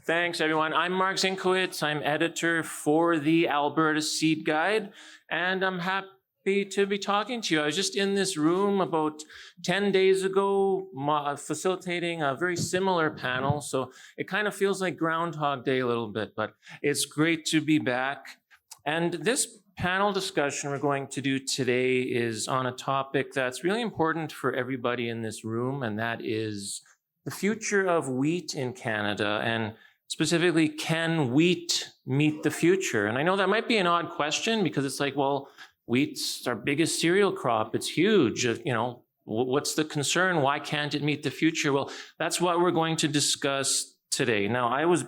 Thanks, everyone. I'm Marc Zienkiewicz. I'm editor for the Alberta Seed Guide, and I'm happy to be talking to you. I was just in this room about 10 days ago facilitating a very similar panel, so it kind of feels like Groundhog Day a little bit, but it's great to be back. And this panel discussion we're going to do today is on a topic that's really important for everybody in this room, and that is the future of wheat in Canada, and specifically, can wheat meet the future? And I know that might be an odd question because it's like, well, wheat's our biggest cereal crop. It's huge. You know, what's the concern? Why can't it meet the future? Well, that's what we're going to discuss today. Now, I was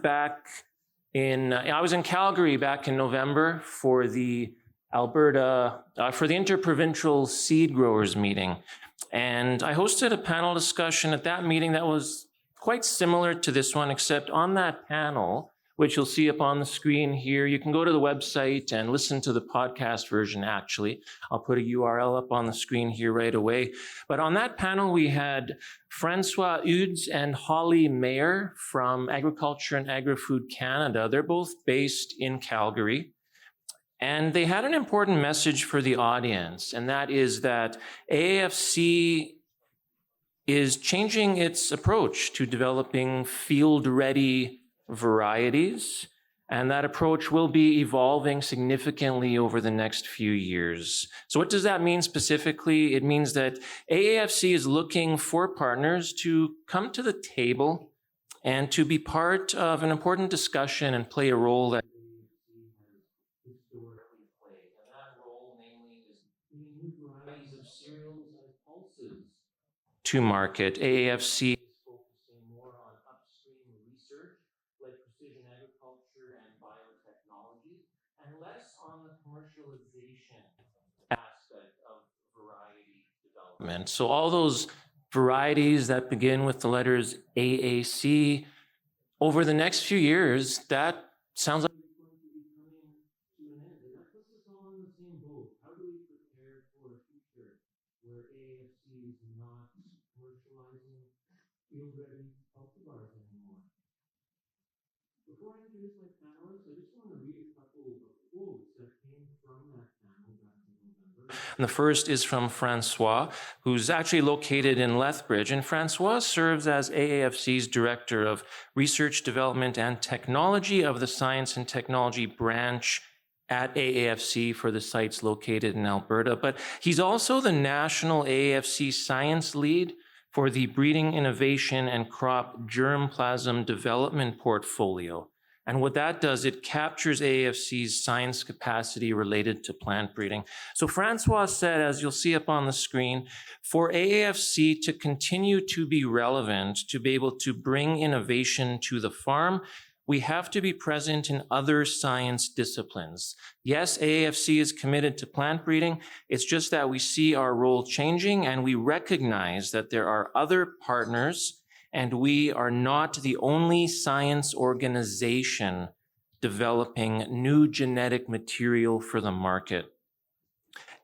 in Calgary back in November for the interprovincial seed growers meeting. And I hosted a panel discussion at that meeting that was quite similar to this one, except on that panel, which you'll see up on the screen here, you can go to the website and listen to the podcast version, actually. I'll put a URL up on the screen here right away. But on that panel, we had Francois Udes and Holly Mayer from Agriculture and Agri-Food Canada. They're both based in Calgary. And they had an important message for the audience, and that is that AAFC is changing its approach to developing field-ready varieties, and that approach will be evolving significantly over the next few years. So what does that mean specifically? It means that AAFC is looking for partners to come to the table and to be part of an important discussion and play a role that to market. AAFC is focusing more on upstream research, like precision agriculture and biotechnology, and less on the commercialization aspect of variety development. So all those varieties that begin with the letters AAC, over the next few years, that sounds like it's going to be coming to an end. And that puts us all in the same boat. How do we prepare for a future where AAFC is not commercializing field-ready cultivars anymore? Before I introduce my panelists, I just want to read a couple of quotes that came from that panel back in November. And the first is from Francois, who's actually located in Lethbridge. And Francois serves as AAFC's Director of Research, Development, and Technology of the Science and Technology branch at AAFC for the sites located in Alberta. But he's also the National AAFC Science Lead for the Breeding Innovation and Crop Germplasm Development Portfolio. And what that does, it captures AAFC's science capacity related to plant breeding. So Francois said, as you'll see up on the screen, for AAFC to continue to be relevant, to be able to bring innovation to the farm, we have to be present in other science disciplines. Yes, AAFC is committed to plant breeding. It's just that we see our role changing and we recognize that there are other partners and we are not the only science organization developing new genetic material for the market.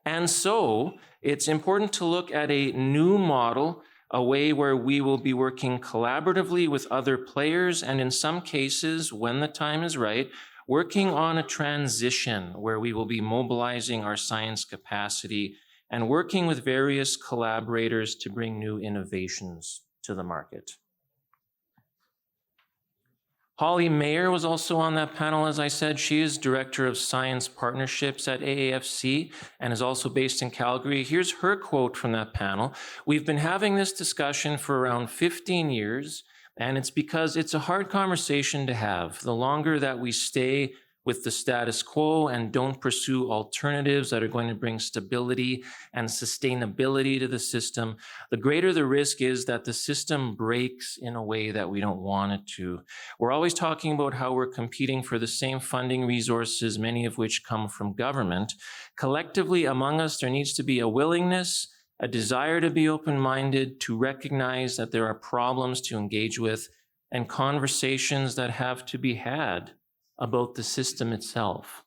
And so it's important to look at a new model, a way where we will be working collaboratively with other players, and in some cases, when the time is right, working on a transition where we will be mobilizing our science capacity and working with various collaborators to bring new innovations to the market. Holly Mayer was also on that panel, as I said. She is Director of Science Partnerships at AAFC and is also based in Calgary. Here's her quote from that panel. "We've been having this discussion for around 15 years, and it's because it's a hard conversation to have. The longer that we stay with the status quo and don't pursue alternatives that are going to bring stability and sustainability to the system, the greater the risk is that the system breaks in a way that we don't want it to. We're always talking about how we're competing for the same funding resources, many of which come from government. Collectively among us, there needs to be a willingness, a desire to be open-minded, to recognize that there are problems to engage with, and conversations that have to be had about the system itself."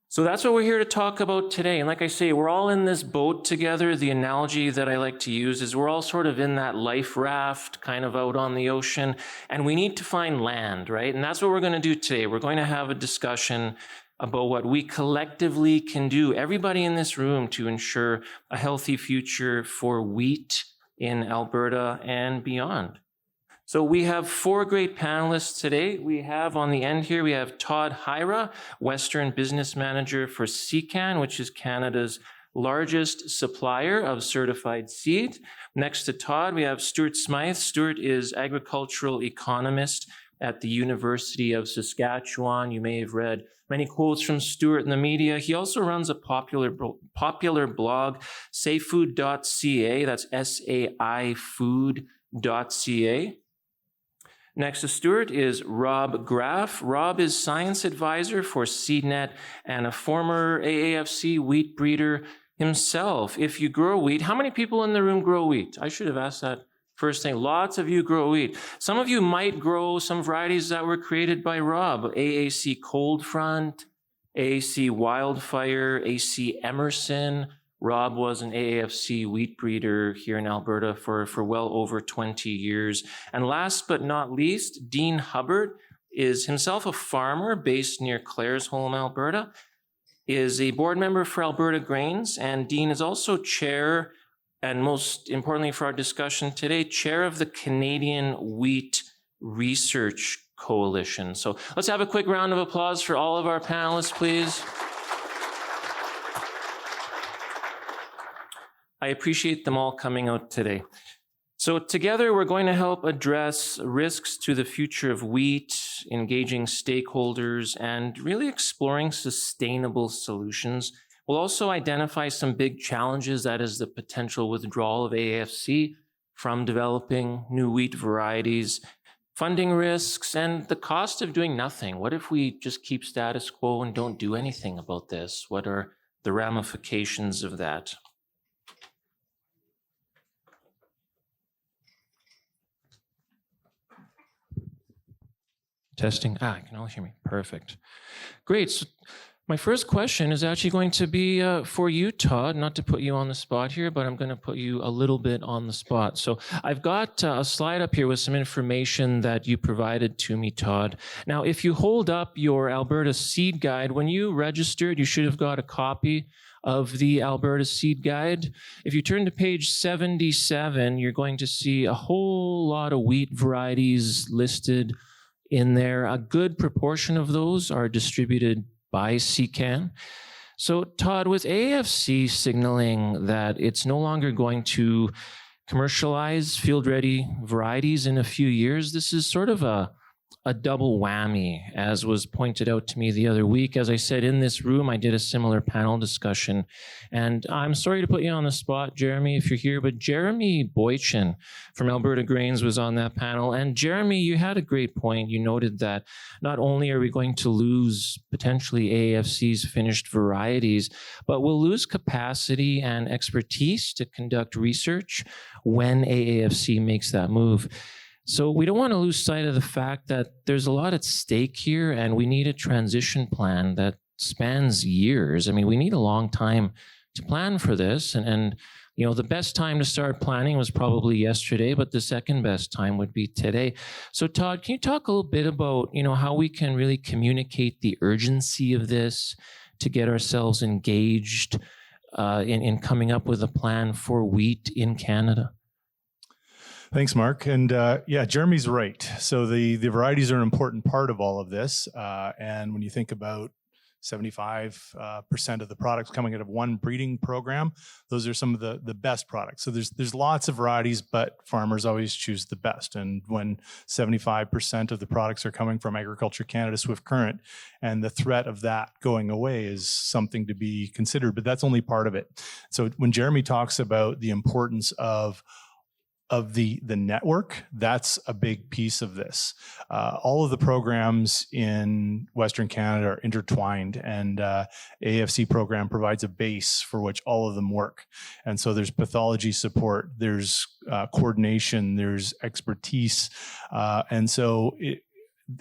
So that's what we're here to talk about today. And like I say, we're all in this boat together. The analogy that I like to use is we're all sort of in that life raft kind of out on the ocean, and we need to find land, right? And that's what we're going to do today. We're going to have a discussion about what we collectively can do, everybody in this room, to ensure a healthy future for wheat in Alberta and beyond. So we have 4 great panelists today. We have on the end here, we have Todd Hyra, Western Business Manager for SeCan, which is Canada's largest supplier of certified seed. Next to Todd, we have Stuart Smyth. Stuart is agricultural economist at the University of Saskatchewan. You may have read many quotes from Stuart in the media. He also runs a popular blog, sayfood.ca. That's SAI food.ca. Next to Stuart is Rob Graf. Rob is science advisor for SeedNet and a former AAFC wheat breeder himself. If you grow wheat, how many people in the room grow wheat? I should have asked that first thing. Lots of you grow wheat. Some of you might grow some varieties that were created by Rob. AAC Cold Front, AAC Wildfire, AC Emerson. Rob was an AAFC wheat breeder here in Alberta for well over 20 years. And last but not least, Dean Hubbard is himself a farmer based near Claresholm, Alberta, is a board member for Alberta Grains, and Dean is also chair, and most importantly for our discussion today, chair of the Canadian Wheat Research Coalition. So let's have a quick round of applause for all of our panelists, please. I appreciate them all coming out today. So together, we're going to help address risks to the future of wheat, engaging stakeholders, and really exploring sustainable solutions. We'll also identify some big challenges, that is the potential withdrawal of AAFC from developing new wheat varieties, funding risks, and the cost of doing nothing. What if we just keep status quo and don't do anything about this? What are the ramifications of that? Testing. You can all hear me. Perfect. Great. So my first question is actually going to be for you, Todd, not to put you on the spot here, but I'm going to put you a little bit on the spot. So I've got a slide up here with some information that you provided to me, Todd. Now, if you hold up your Alberta Seed Guide, when you registered, you should have got a copy of the Alberta Seed Guide. If you turn to page 77, you're going to see a whole lot of wheat varieties listed in there. A good proportion of those are distributed by SeCan. So Todd, with AAFC signaling that it's no longer going to commercialize field-ready varieties in a few years, this is sort of a double whammy, as was pointed out to me the other week. As I said, in this room, I did a similar panel discussion. And I'm sorry to put you on the spot, Jeremy, if you're here, but Jeremy Boychin from Alberta Grains was on that panel. And Jeremy, you had a great point. You noted that not only are we going to lose potentially AAFC's finished varieties, but we'll lose capacity and expertise to conduct research when AAFC makes that move. So we don't want to lose sight of the fact that there's a lot at stake here, and we need a transition plan that spans years. I mean, we need a long time to plan for this. And you know, the best time to start planning was probably yesterday, but the second best time would be today. So Todd, can you talk a little bit about, you know, how we can really communicate the urgency of this to get ourselves engaged in coming up with a plan for wheat in Canada? Thanks, Mark. And yeah, Jeremy's right. So the varieties are an important part of all of this. And when you think about 75% of the products coming out of one breeding program, those are some of the best products. So there's lots of varieties, but farmers always choose the best. And when 75% of the products are coming from Agriculture Canada Swift Current, and the threat of that going away is something to be considered, but that's only part of it. So when Jeremy talks about the importance of the network, that's a big piece of this. All of the programs in Western Canada are intertwined, and AAFC program provides a base for which all of them work. And so there's pathology support, there's coordination, there's expertise. And so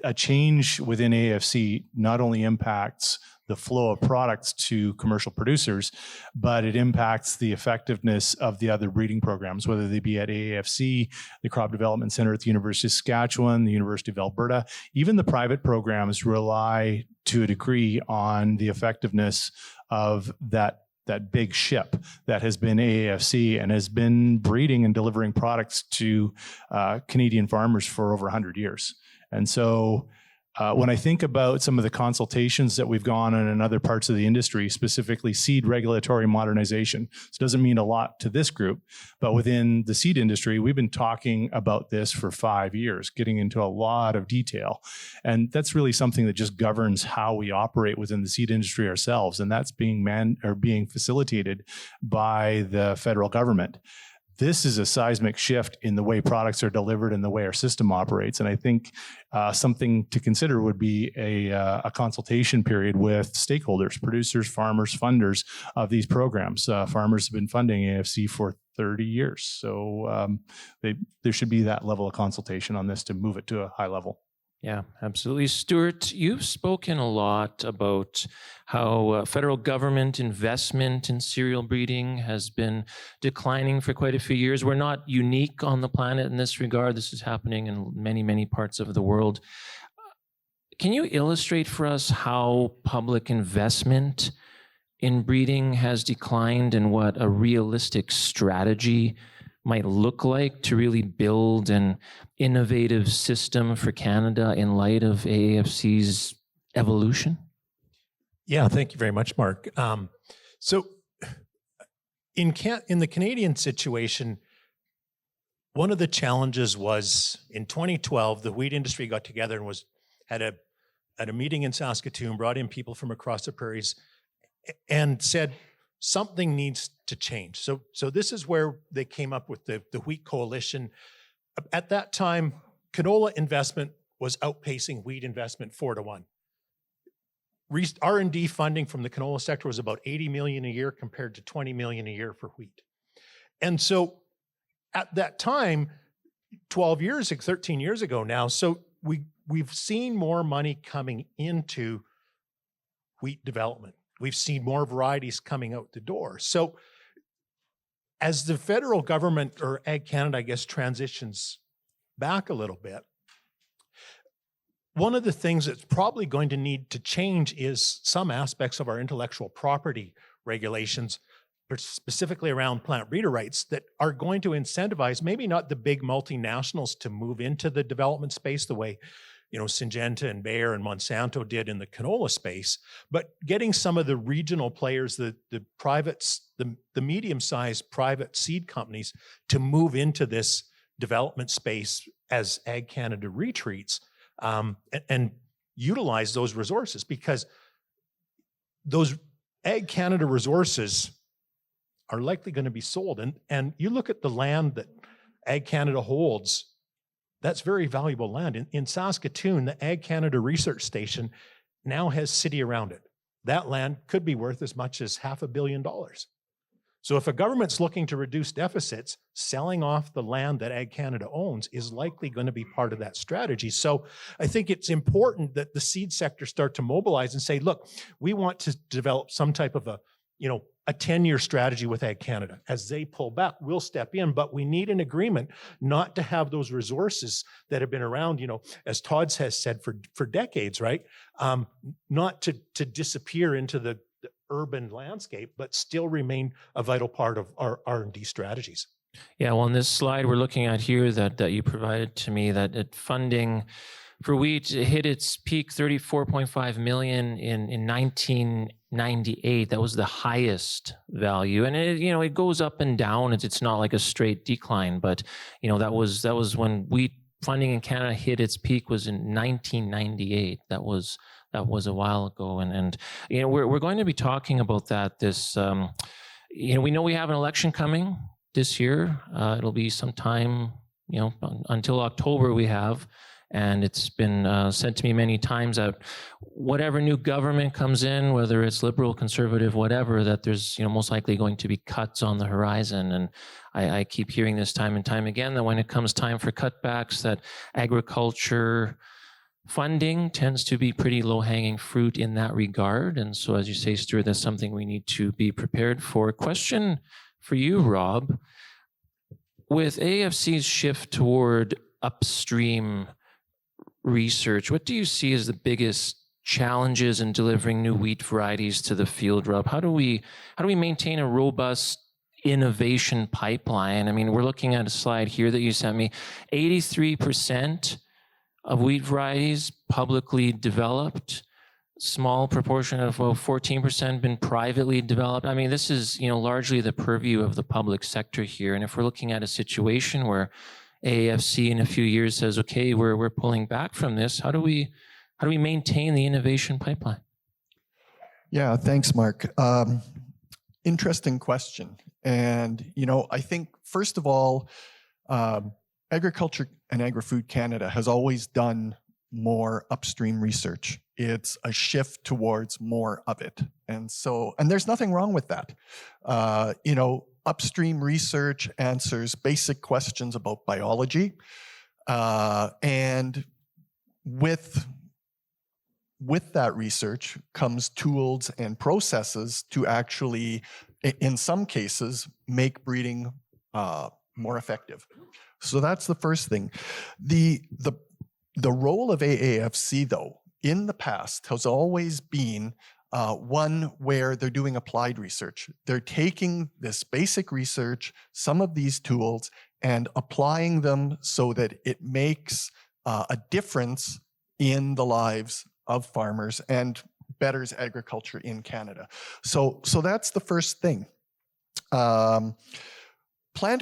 a change within AAFC not only impacts the flow of products to commercial producers, but it impacts the effectiveness of the other breeding programs, whether they be at AAFC, the Crop Development Center at the University of Saskatchewan, the University of Alberta. Even the private programs rely to a degree on the effectiveness of that big ship that has been AAFC and has been breeding and delivering products to Canadian farmers for over 100 years. And so when I think about some of the consultations that we've gone on in other parts of the industry, specifically seed regulatory modernization, this doesn't mean a lot to this group, but within the seed industry, we've been talking about this for 5 years, getting into a lot of detail. And that's really something that just governs how we operate within the seed industry ourselves. And that's being being facilitated by the federal government. This is a seismic shift in the way products are delivered and the way our system operates. And I think something to consider would be a consultation period with stakeholders, producers, farmers, funders of these programs. Farmers have been funding AAFC for 30 years. So there should be that level of consultation on this to move it to a high level. Yeah, absolutely. Stuart, you've spoken a lot about how federal government investment in cereal breeding has been declining for quite a few years. We're not unique on the planet in this regard. This is happening in many, many parts of the world. Can you illustrate for us how public investment in breeding has declined and what a realistic strategy might look like to really build an innovative system for Canada in light of AAFC's evolution? Yeah, thank you very much, Mark. So in the Canadian situation, one of the challenges was in 2012, the wheat industry got together and had a meeting in Saskatoon, brought in people from across the prairies and said, something needs to change. So this is where they came up with the Wheat Coalition. At that time, canola investment was outpacing wheat investment 4-1. R&D funding from the canola sector was about $80 million a year compared to $20 million a year for wheat. And so at that time, 13 years ago now, so we've seen more money coming into wheat development. We've seen more varieties coming out the door. So as the federal government, or Ag Canada, I guess, transitions back a little bit, one of the things that's probably going to need to change is some aspects of our intellectual property regulations, specifically around plant breeder rights, that are going to incentivize maybe not the big multinationals to move into the development space the way Syngenta and Bayer and Monsanto did in the canola space, but getting some of the regional players, the privates, the medium-sized private seed companies to move into this development space as Ag Canada retreats and utilize those resources, because those Ag Canada resources are likely going to be sold. And you look at the land that Ag Canada holds, that's very valuable land. In Saskatoon, the Ag Canada Research Station now has city around it. That land could be worth as much as $500 million. So if a government's looking to reduce deficits, selling off the land that Ag Canada owns is likely going to be part of that strategy. So I think it's important that the seed sector start to mobilize and say, look, we want to develop some type of a 10-year strategy with Ag Canada. As they pull back, we'll step in, but we need an agreement not to have those resources that have been around, as Todd has said for decades, right? Not to disappear into the urban landscape, but still remain a vital part of our R&D strategies. Yeah, well, on this slide we're looking at here that you provided to me, that funding for wheat hit its peak, $34.5 million in 1998. That was the highest value, and it goes up and down. It's not like a straight decline, but that was when wheat funding in Canada hit its peak, was in 1998. That was a while ago, and we're going to be talking about that. This we know we have an election coming this year. It'll be sometime until October we have. And it's been said to me many times that whatever new government comes in, whether it's liberal, conservative, whatever, that there's most likely going to be cuts on the horizon. And I keep hearing this time and time again, that when it comes time for cutbacks, that agriculture Funding tends to be pretty low-hanging fruit in that regard. And so, as you say, Stuart, that's something we need to be prepared for. Question for you, Rob. With AAFC's shift toward upstream research, what do you see as the biggest challenges in delivering new wheat varieties to the field, Rob? How do we maintain a robust innovation pipeline? I mean, we're looking at a slide here that you sent me. 83% of wheat varieties publicly developed, small proportion of 14% been privately developed. I mean, this is largely the purview of the public sector here. And if we're looking at a situation where AAFC in a few years says, okay, we're pulling back from this, how do we maintain the innovation pipeline? Yeah, thanks, Mark. Interesting question. And I think first of all, Agriculture and Agri-Food Canada has always done more upstream research. It's a shift towards more of it. And there's nothing wrong with that. Upstream research answers basic questions about biology. And with that research comes tools and processes to actually, in some cases, make breeding more effective. So that's the first thing. The role of AAFC, though, in the past has always been one where they're doing applied research. They're taking this basic research, some of these tools, and applying them so that it makes a difference in the lives of farmers and betters agriculture in Canada. So that's the first thing. Plant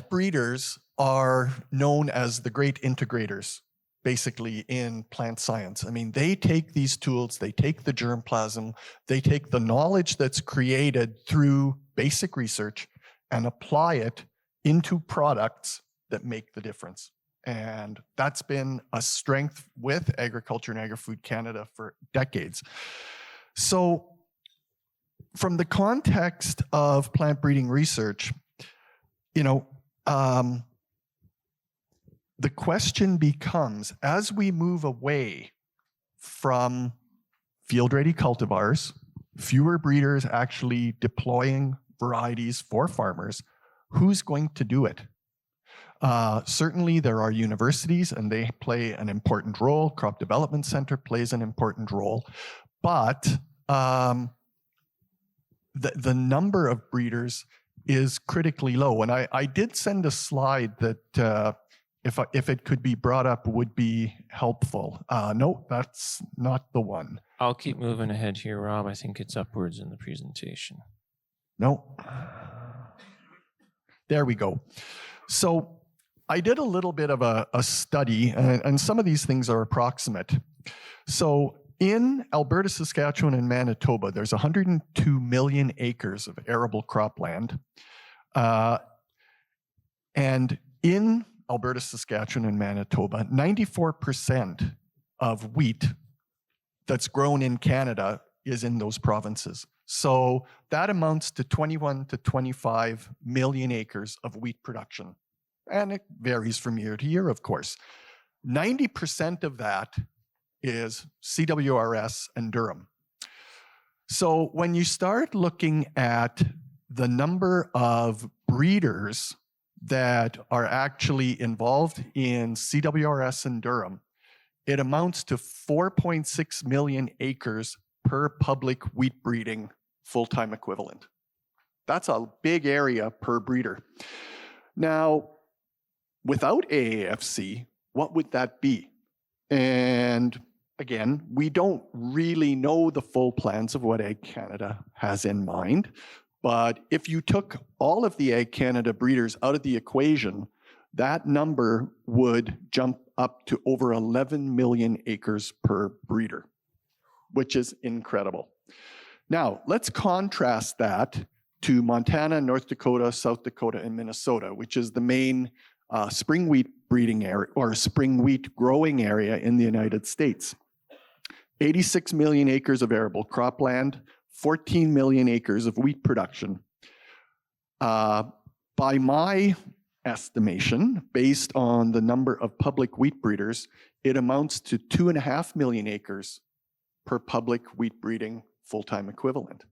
breeders are known as the great integrators, basically, in plant science. I mean, they take these tools, they take the germplasm, they take the knowledge that's created through basic research and apply it into products that make the difference. And that's been a strength with Agriculture and Agri-Food Canada for decades. So from the context of plant breeding research, the question becomes, as we move away from field-ready cultivars, fewer breeders actually deploying varieties for farmers, who's going to do it? Certainly there are universities and they play an important role. Crop Development Center plays an important role, but the number of breeders is critically low. And I did send a slide that if it could be brought up would be helpful. No, that's not the one. I'll keep moving ahead here, Rob. I think it's upwards in the presentation. No. There we go. So I did a little bit of a study, and some of these things are approximate. So in Alberta, Saskatchewan, and Manitoba, there's 102 million acres of arable cropland. And in Alberta, Saskatchewan, and Manitoba, 94% of wheat that's grown in Canada is in those provinces. So that amounts to 21 to 25 million acres of wheat production. And it varies from year to year, of course. 90% of that is CWRS and Durham. So when you start looking at the number of breeders that are actually involved in CWRS and Durham, it amounts to 4.6 million acres per public wheat breeding full-time equivalent. That's a big area per breeder. Now, without AAFC, what would that be? And again, we don't really know the full plans of what Ag Canada has in mind, but if you took all of the Ag Canada breeders out of the equation, that number would jump up to over 11 million acres per breeder, which is incredible. Now, let's contrast that to Montana, North Dakota, South Dakota, and Minnesota, which is the main spring wheat breeding area or spring wheat growing area in the United States. 86 million acres of arable cropland, 14 million acres of wheat production. By my estimation, based on the number of public wheat breeders, it amounts to 2.5 million acres per public wheat breeding full-time equivalent.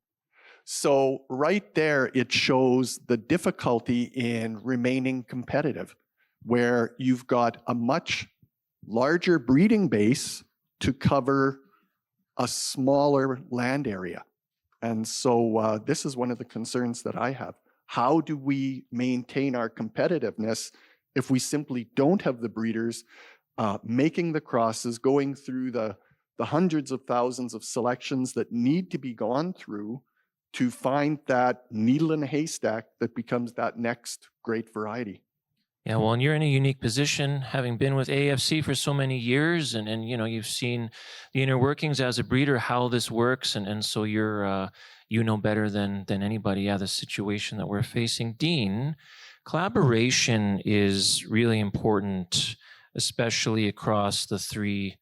So right there, it shows the difficulty in remaining competitive, where you've got a much larger breeding base to cover a smaller land area. And so this is one of the concerns that I have. How do we maintain our competitiveness if we simply don't have the breeders making the crosses, going through the hundreds of thousands of selections that need to be gone through to find that needle in a haystack that becomes that next great variety? Yeah, well, and you're in a unique position, having been with AAFC for so many years, and you know, you've seen the inner workings as a breeder, how this works, and so you're you know better than anybody, the situation that we're facing. Dean, collaboration is really important, especially across the 3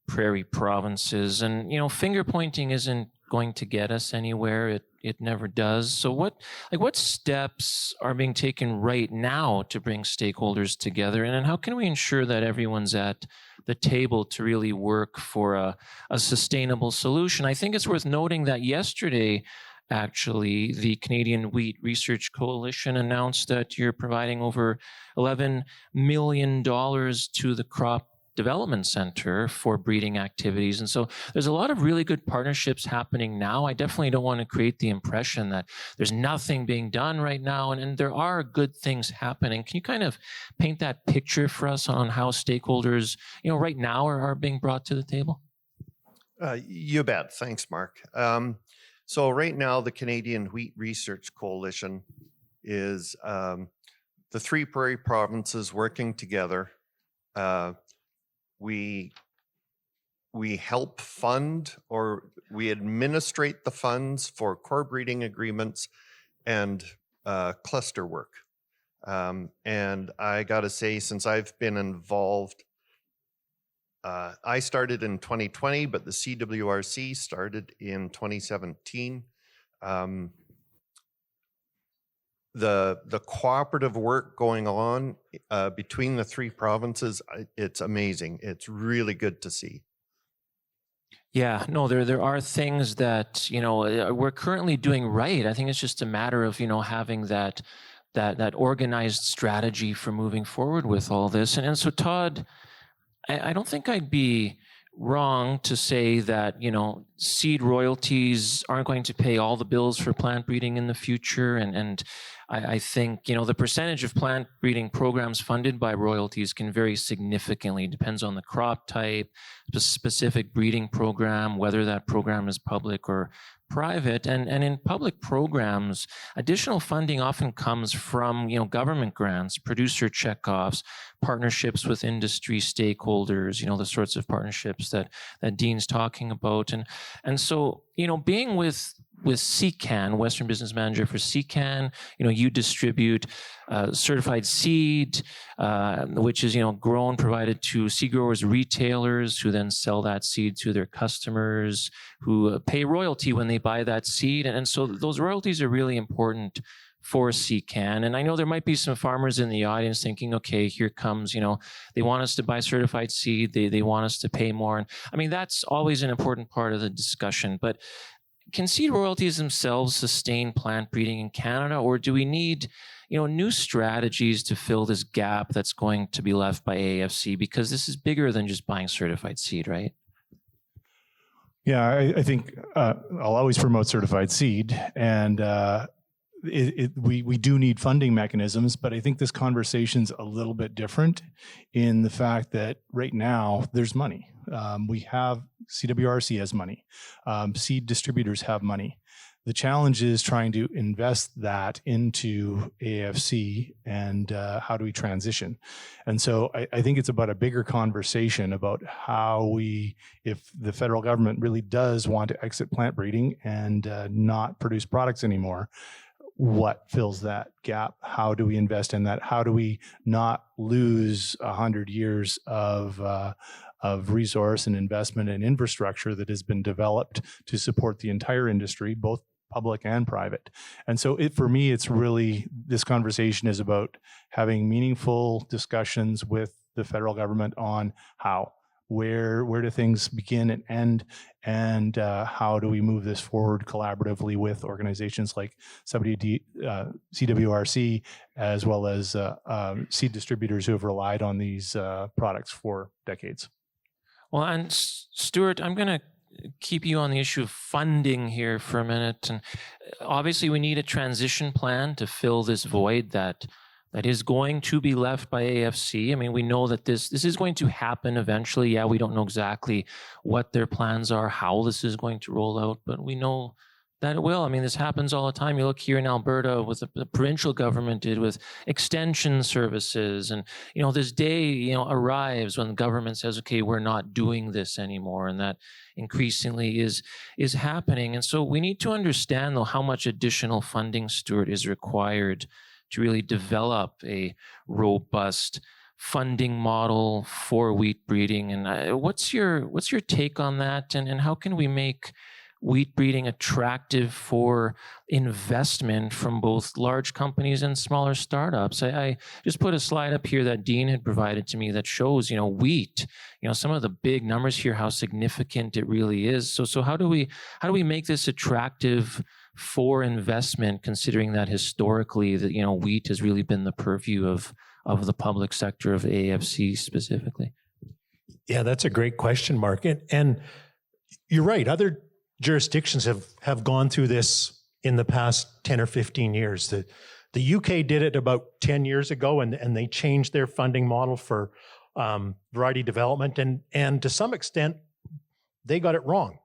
prairie provinces, and you know, finger pointing isn't going to get us anywhere. It never does. So what steps are being taken right now to bring stakeholders together? And how can we ensure that everyone's at the table to really work for a sustainable solution? I think it's worth noting that yesterday, actually, the Canadian Wheat Research Coalition announced that you're providing over $11 million to the Crop Development Center for breeding activities. And so there's a lot of really good partnerships happening now. I definitely don't want to create the impression that there's nothing being done right now, and there are good things happening. Can you kind of paint that picture for us on how stakeholders, you know, right now are being brought to the table? You bet. Thanks, Mark. So right now, the Canadian Wheat Research Coalition is the 3 prairie provinces working together. We help fund, or we administrate the funds for core breeding agreements and cluster work. And I got to say, since I've been involved, I started in 2020, but the CWRC started in 2017. The cooperative work going on between the 3 provinces, it's amazing. It's really good to see. Yeah, no, there are things that, you know, we're currently doing right. I think it's just a matter of, you know, having that organized strategy for moving forward with all this. And so, Todd, I don't think I'd be wrong to say that, you know, seed royalties aren't going to pay all the bills for plant breeding in the future. And I think, you know, the percentage of plant breeding programs funded by royalties can vary significantly. It depends on the crop type, the specific breeding program, whether that program is public or private. And in public programs, additional funding often comes from, you know, government grants, producer checkoffs, partnerships with industry stakeholders, you know, the sorts of partnerships that Dean's talking about. And so, you know, being with SeCan, Western Business Manager for SeCan, you know, you distribute certified seed, which is, you know, grown, provided to seed growers, retailers, who then sell that seed to their customers, who pay royalty when they buy that seed. And so those royalties are really important for SeCan. And I know there might be some farmers in the audience thinking, okay, here comes, you know, they want us to buy certified seed, they want us to pay more. And I mean, that's always an important part of the discussion. But can seed royalties themselves sustain plant breeding in Canada, or do we need, you know, new strategies to fill this gap that's going to be left by AAFC? Because this is bigger than just buying certified seed, right? Yeah, I think I'll always promote certified seed, and we do need funding mechanisms, but I think this conversation's a little bit different in the fact that right now there's money. We have CWRC has money. Seed distributors have money. The challenge is trying to invest that into AAFC, and how do we transition? And so I think it's about a bigger conversation about how if the federal government really does want to exit plant breeding and not produce products anymore, what fills that gap? How do we invest in that? How do we not lose 100 years of resource and investment and infrastructure that has been developed to support the entire industry, both public and private? And so for me, it's really, this conversation is about having meaningful discussions with the federal government on how. where do things begin and end, and how do we move this forward collaboratively with organizations like CWRC, as well as seed distributors who have relied on these products for decades. Well, and Stuart, I'm going to keep you on the issue of funding here for a minute. And obviously, we need a transition plan to fill this void that is going to be left by AAFC. I mean, we know that this is going to happen eventually. Yeah, we don't know exactly what their plans are, how this is going to roll out, but we know that it will. I mean, this happens all the time. You look here in Alberta with the provincial government did with extension services. And, this day, arrives when the government says, okay, we're not doing this anymore. And that increasingly is happening. And so we need to understand, though, how much additional funding, Stuart, is required to really develop a robust funding model for wheat breeding. And what's your take on that? And how can we make wheat breeding attractive for investment from both large companies and smaller startups? I just put a slide up here that Dean had provided to me that shows, wheat, some of the big numbers here, how significant it really is. So how do we make this attractive for investment, considering that historically that, wheat has really been the purview of the public sector, of AAFC specifically? Yeah, that's a great question, Mark. And you're right. Other jurisdictions have gone through this in the past 10 or 15 years. The UK did it about 10 years ago, and they changed their funding model for variety development. And to some extent, they got it wrong.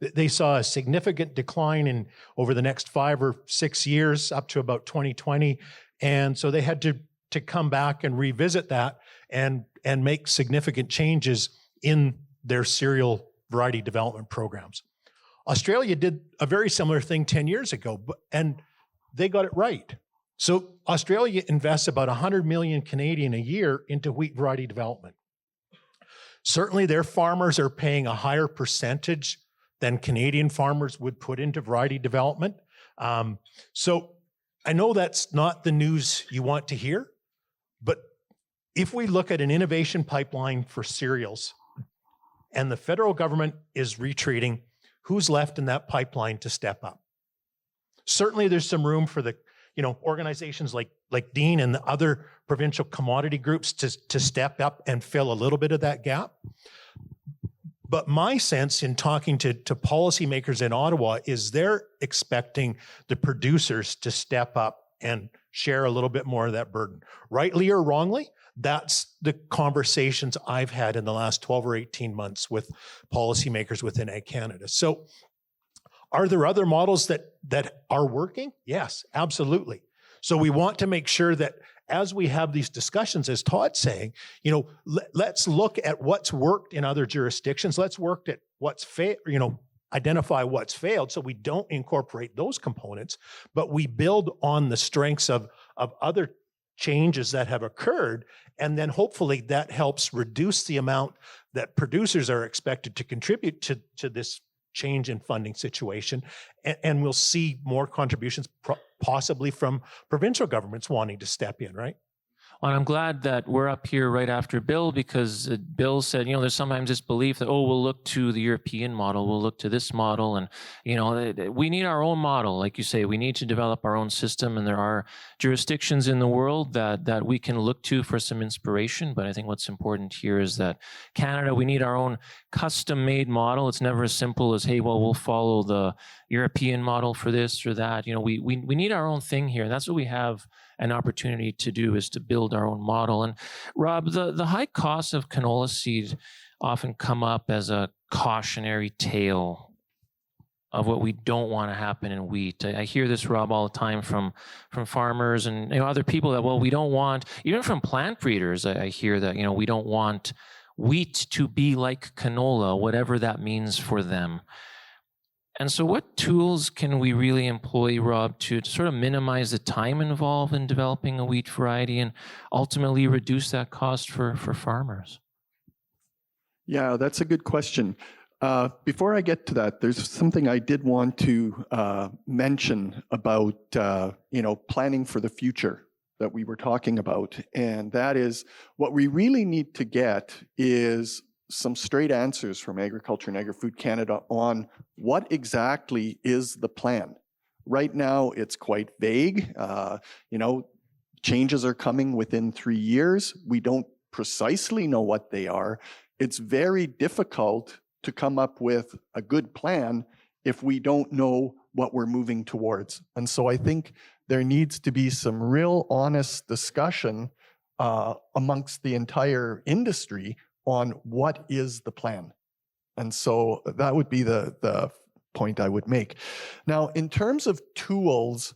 They saw a significant decline over the next 5 or 6 years up to about 2020. And so they had to come back and revisit that and make significant changes in their cereal variety development programs. Australia did a very similar thing 10 years ago, and they got it right. So Australia invests about 100 million Canadian a year into wheat variety development. Certainly their farmers are paying a higher percentage than Canadian farmers would put into variety development. So I know that's not the news you want to hear, but if we look at an innovation pipeline for cereals and the federal government is retreating, who's left in that pipeline to step up? Certainly there's some room for the organizations like Dean and the other provincial commodity groups to step up and fill a little bit of that gap. But my sense in talking to policymakers in Ottawa is they're expecting the producers to step up and share a little bit more of that burden. Rightly or wrongly, that's the conversations I've had in the last 12 or 18 months with policymakers within Ag Canada. So are there other models that are working? Yes, absolutely. So we want to make sure that as we have these discussions, as Todd's saying, let's look at what's worked in other jurisdictions. Let's work at what's identify what's failed so we don't incorporate those components, but we build on the strengths of other changes that have occurred. And then hopefully that helps reduce the amount that producers are expected to contribute to this change in funding situation. And we'll see more contributions possibly from provincial governments wanting to step in, right? Well, I'm glad that we're up here right after Bill, because Bill said, there's sometimes this belief that, we'll look to the European model, we'll look to this model, and, we need our own model. Like you say, we need to develop our own system, and there are jurisdictions in the world that we can look to for some inspiration. But I think what's important here is that Canada, we need our own custom-made model. It's never as simple as, hey, well, we'll follow the European model for this or that. We need our own thing here, and that's what we have an opportunity to do, is to build our own model. And Rob, the high costs of canola seed often come up as a cautionary tale of what we don't want to happen in wheat. I hear this, Rob, all the time from farmers and other people that, we don't want, even from plant breeders, I hear that, we don't want wheat to be like canola, whatever that means for them. And so what tools can we really employ, Rob, to sort of minimize the time involved in developing a wheat variety and ultimately reduce that cost for farmers? Yeah, that's a good question. Before I get to that, there's something I did want to mention about, planning for the future that we were talking about. And that is what we really need to get is some straight answers from Agriculture and Agri-Food Canada on what exactly is the plan. Right now, it's quite vague. Changes are coming within 3 years. We don't precisely know what they are. It's very difficult to come up with a good plan if we don't know what we're moving towards. And so I think there needs to be some real honest discussion amongst the entire industry on what is the plan. And so that would be the point I would make. Now, in terms of tools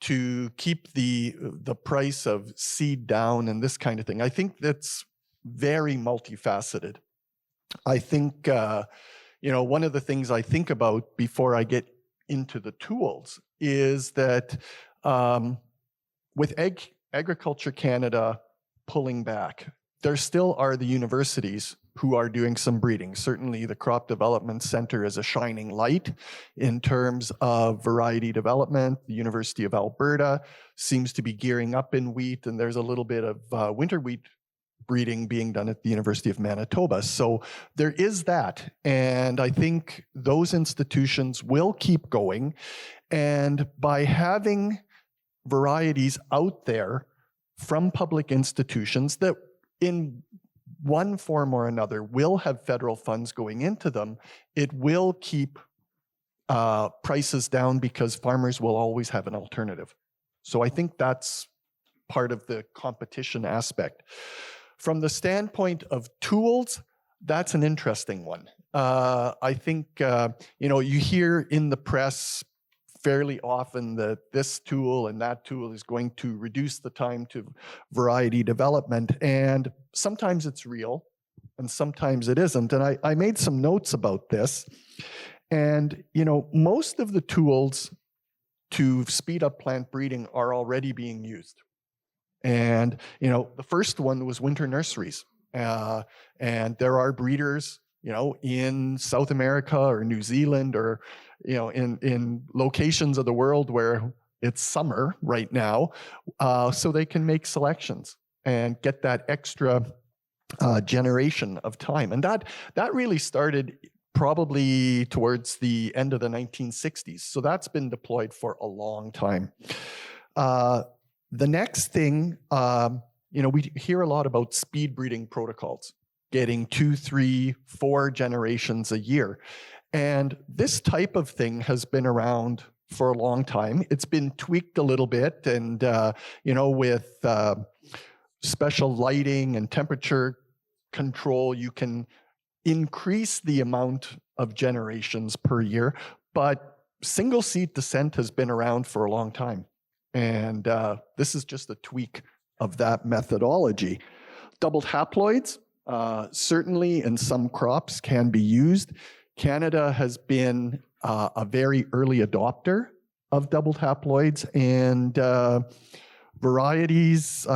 to keep the price of seed down and this kind of thing, I think that's very multifaceted. I think, one of the things I think about before I get into the tools is that with Agriculture Canada pulling back, there still are the universities who are doing some breeding. Certainly the Crop Development Center is a shining light in terms of variety development. The University of Alberta seems to be gearing up in wheat, and there's a little bit of winter wheat breeding being done at the University of Manitoba. So there is that. And I think those institutions will keep going. And by having varieties out there from public institutions that in one form or another will have federal funds going into them, it will keep prices down because farmers will always have an alternative. So I think that's part of the competition aspect. From the standpoint of tools, that's an interesting one. I think, you hear in the press fairly often that this tool and that tool is going to reduce the time to variety development. And sometimes it's real and sometimes it isn't. And I made some notes about this. And, most of the tools to speed up plant breeding are already being used. And, the first one was winter nurseries. And there are breeders, in South America or New Zealand or, in locations of the world where it's summer right now, so they can make selections and get that extra generation of time. And that really started probably towards the end of the 1960s. So that's been deployed for a long time. The next thing, we hear a lot about speed breeding protocols, getting 2, 3, 4 generations a year. And this type of thing has been around for a long time. It's been tweaked a little bit and, with special lighting and temperature control, you can increase the amount of generations per year. But single seed descent has been around for a long time. And this is just a tweak of that methodology. Doubled haploids, certainly in some crops can be used. Canada has been a very early adopter of doubled haploids, and varieties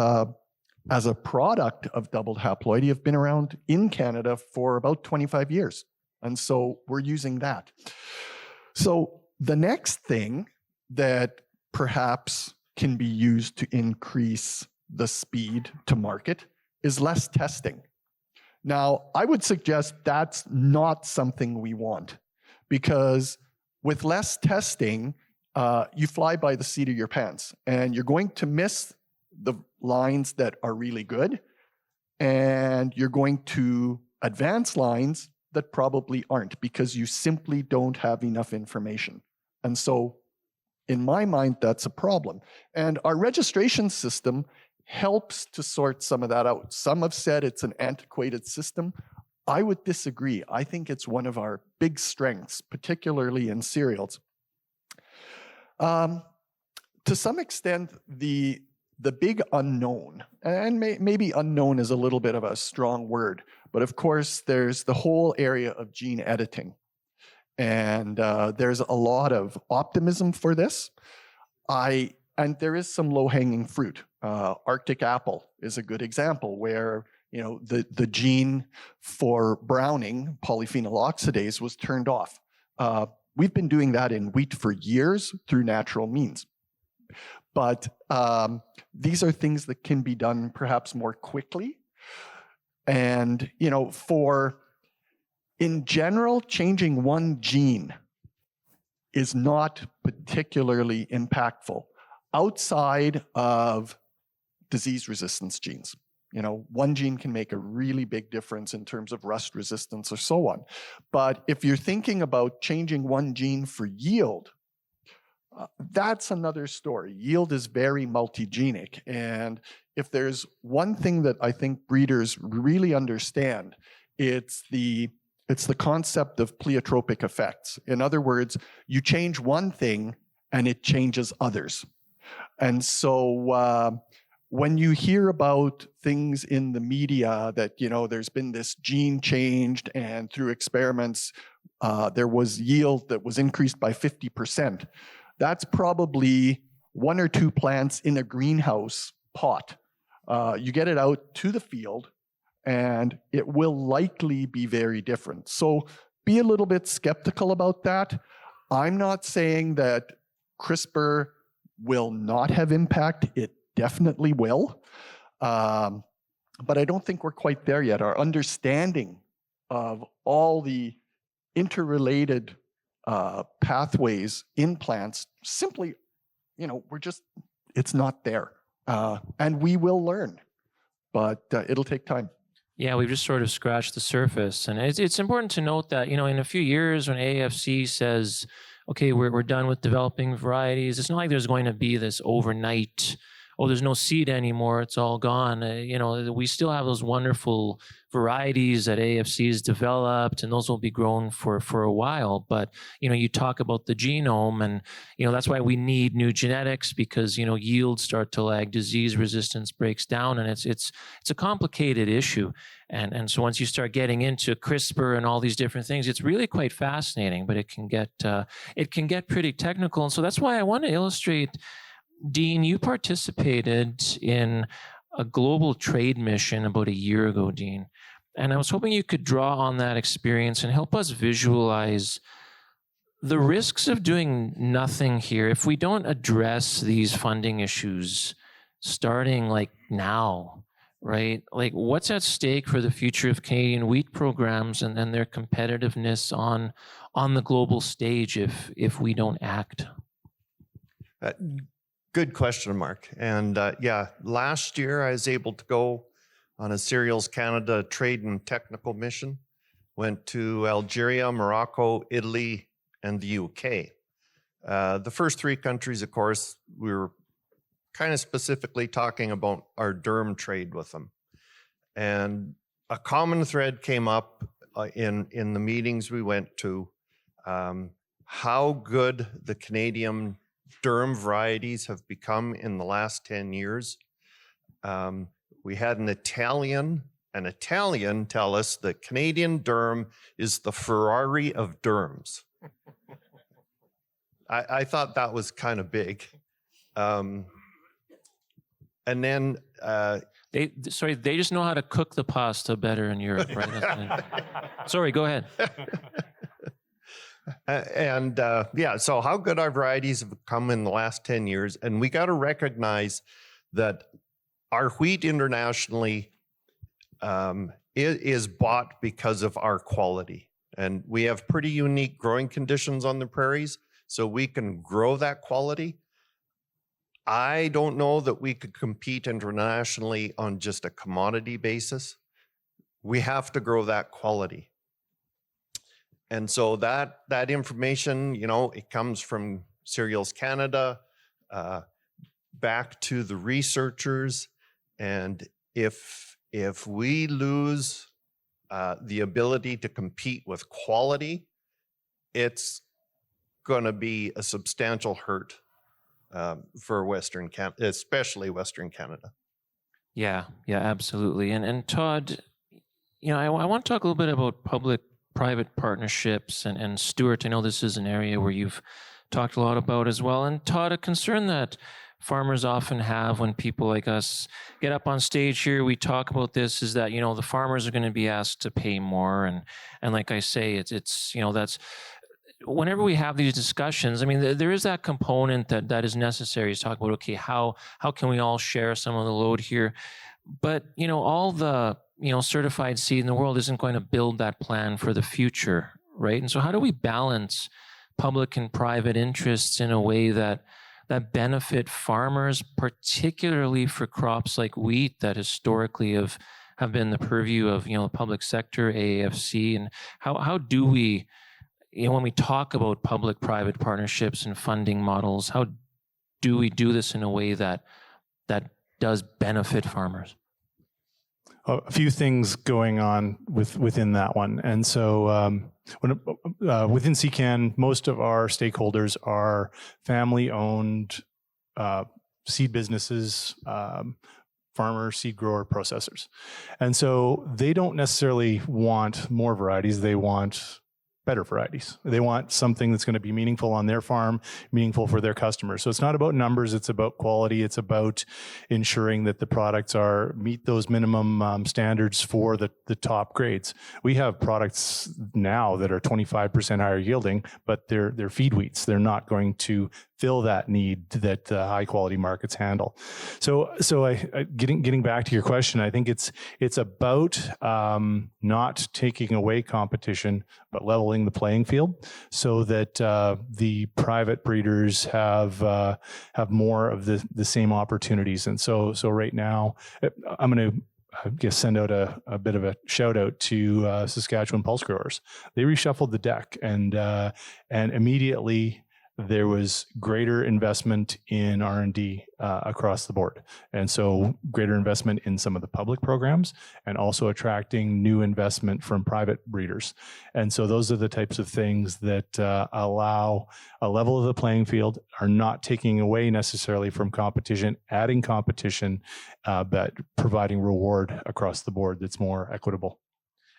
as a product of doubled haploidy have been around in Canada for about 25 years. And so we're using that. So the next thing that perhaps can be used to increase the speed to market is less testing. Now, I would suggest that's not something we want, because with less testing, you fly by the seat of your pants, and you're going to miss the lines that are really good, and you're going to advance lines that probably aren't, because you simply don't have enough information. And so, in my mind, that's a problem. And our registration system helps to sort some of that out. Some have said it's an antiquated system. I would disagree. I think it's one of our big strengths, particularly in cereals. To some extent, the big unknown, and maybe unknown is a little bit of a strong word, but of course, there's the whole area of gene editing. And there's a lot of optimism for this. And there is some low-hanging fruit. Arctic apple is a good example where the gene for browning, polyphenol oxidase, was turned off. We've been doing that in wheat for years through natural means. But these are things that can be done perhaps more quickly. And for In general, changing one gene is not particularly impactful outside of disease resistance genes. You know, one gene can make a really big difference in terms of rust resistance or so on. But if you're thinking about changing one gene for yield, that's another story. Yield is very multigenic. And if there's one thing that I think breeders really understand, it's the concept of pleiotropic effects. In other words, you change one thing and it changes others. And so when you hear about things in the media that, you know, there's been this gene changed and through experiments, there was yield that was increased by 50%, that's probably one or two plants in a greenhouse pot. You get it out to the field, and it will likely be very different. So be a little bit skeptical about that. I'm not saying that CRISPR will not have impact. It definitely will. But I don't think we're quite there yet. Our understanding of all the interrelated pathways in plants simply, you know, it's not there. And we will learn, but it'll take time. Yeah, we've just sort of scratched the surface. And it's important to note that, you know, in a few years when AAFC says, okay, we're done with developing varieties, it's not like there's going to be this overnight, oh, there's no seed anymore, it's all gone. You know, we still have those wonderful varieties that AAFC has developed, and those will be grown for a while. But, you know, you talk about the genome, and, you know, that's why we need new genetics, because, you know, yields start to lag, disease resistance breaks down, and it's a complicated issue. And so once you start getting into CRISPR and all these different things, it's really quite fascinating, but it can get pretty technical. And so that's why I want to illustrate, Dean, you participated in a global trade mission about a year ago, Dean. And I was hoping you could draw on that experience and help us visualize the risks of doing nothing here if we don't address these funding issues starting like now, right? Like, what's at stake for the future of Canadian wheat programs and their competitiveness on the global stage if we don't act? Good question, Mark. And yeah, last year I was able to go on a Cereals Canada trade and technical mission. Went to Algeria, Morocco, Italy, and the UK. The first three countries, of course, we were kind of specifically talking about our durum trade with them. And a common thread came up in the meetings we went to, how good the Canadian durum varieties have become in the last 10 years. We had an Italian tell us that Canadian durum is the Ferrari of durums. I thought that was kind of big. And then they just know how to cook the pasta better in Europe, right? Sorry, go ahead. And yeah, so how good our varieties have come in the last 10 years. And we got to recognize that our wheat internationally is bought because of our quality. And we have pretty unique growing conditions on the prairies, so we can grow that quality. I don't know that we could compete internationally on just a commodity basis. We have to grow that quality. And so that information, you know, it comes from Cereals Canada, back to the researchers. And if we lose the ability to compete with quality, it's going to be a substantial hurt for Western Canada, especially Western Canada. Yeah, absolutely. And Todd, you know, I want to talk a little bit about public-private partnerships, and Stuart, I know this is an area where you've talked a lot about as well. And Todd, a concern that farmers often have when people like us get up on stage here, we talk about this, is that, you know, the farmers are going to be asked to pay more. And like I say, it's you know, that's whenever we have these discussions, I mean, there is that component that is necessary to talk about, okay, how can we all share some of the load here? But, you know, all the certified seed in the world isn't going to build that plan for the future, right? And so how do we balance public and private interests in a way that benefit farmers, particularly for crops like wheat that historically have been the purview of the public sector, AAFC, and how do we, when we talk about public-private partnerships and funding models, how do we do this in a way that does benefit farmers? A few things going on within that one. And so within SeCan, most of our stakeholders are family-owned seed businesses, farmers, seed grower, processors. And so they don't necessarily want more varieties. They want better varieties. They want something that's going to be meaningful on their farm, meaningful for their customers. So it's not about numbers, it's about quality. It's about ensuring that the products meet those minimum standards for the top grades. We have products now that are 25% higher yielding, but they're feed wheats. They're not going to fill that need that high quality markets handle. So getting back to your question, I think it's about not taking away competition, but leveling the playing field so that the private breeders have more of the same opportunities. And so right now, I'm going to send out a bit of a shout out to Saskatchewan pulse growers. They reshuffled the deck and immediately there was greater investment in R&D across the board. And so greater investment in some of the public programs and also attracting new investment from private breeders. And so those are the types of things that allow a level of the playing field, are not taking away necessarily from competition, adding competition, but providing reward across the board that's more equitable.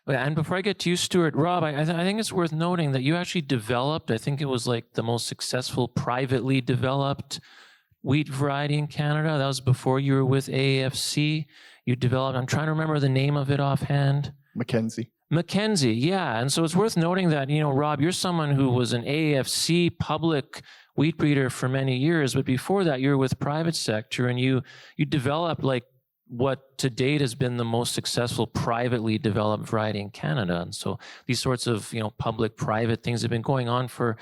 And before I get to you, Stuart, Rob, I think it's worth noting that you actually developed, I think it was like the most successful privately developed wheat variety in Canada. That was before you were with AAFC. You developed, I'm trying to remember the name of it offhand. Mackenzie. Yeah. And so it's worth noting that, Rob, you're someone who was an AAFC public wheat breeder for many years, but before that you were with private sector and you developed like what to date has been the most successful privately developed variety in Canada. And so these sorts of, public-private things have been going on for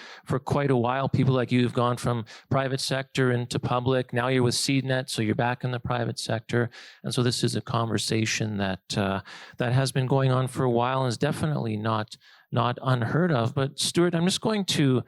quite a while. People like you have gone from private sector into public. Now you're with SeedNet, so you're back in the private sector. And so this is a conversation that has been going on for a while and is definitely not unheard of. But Stuart, I'm just going to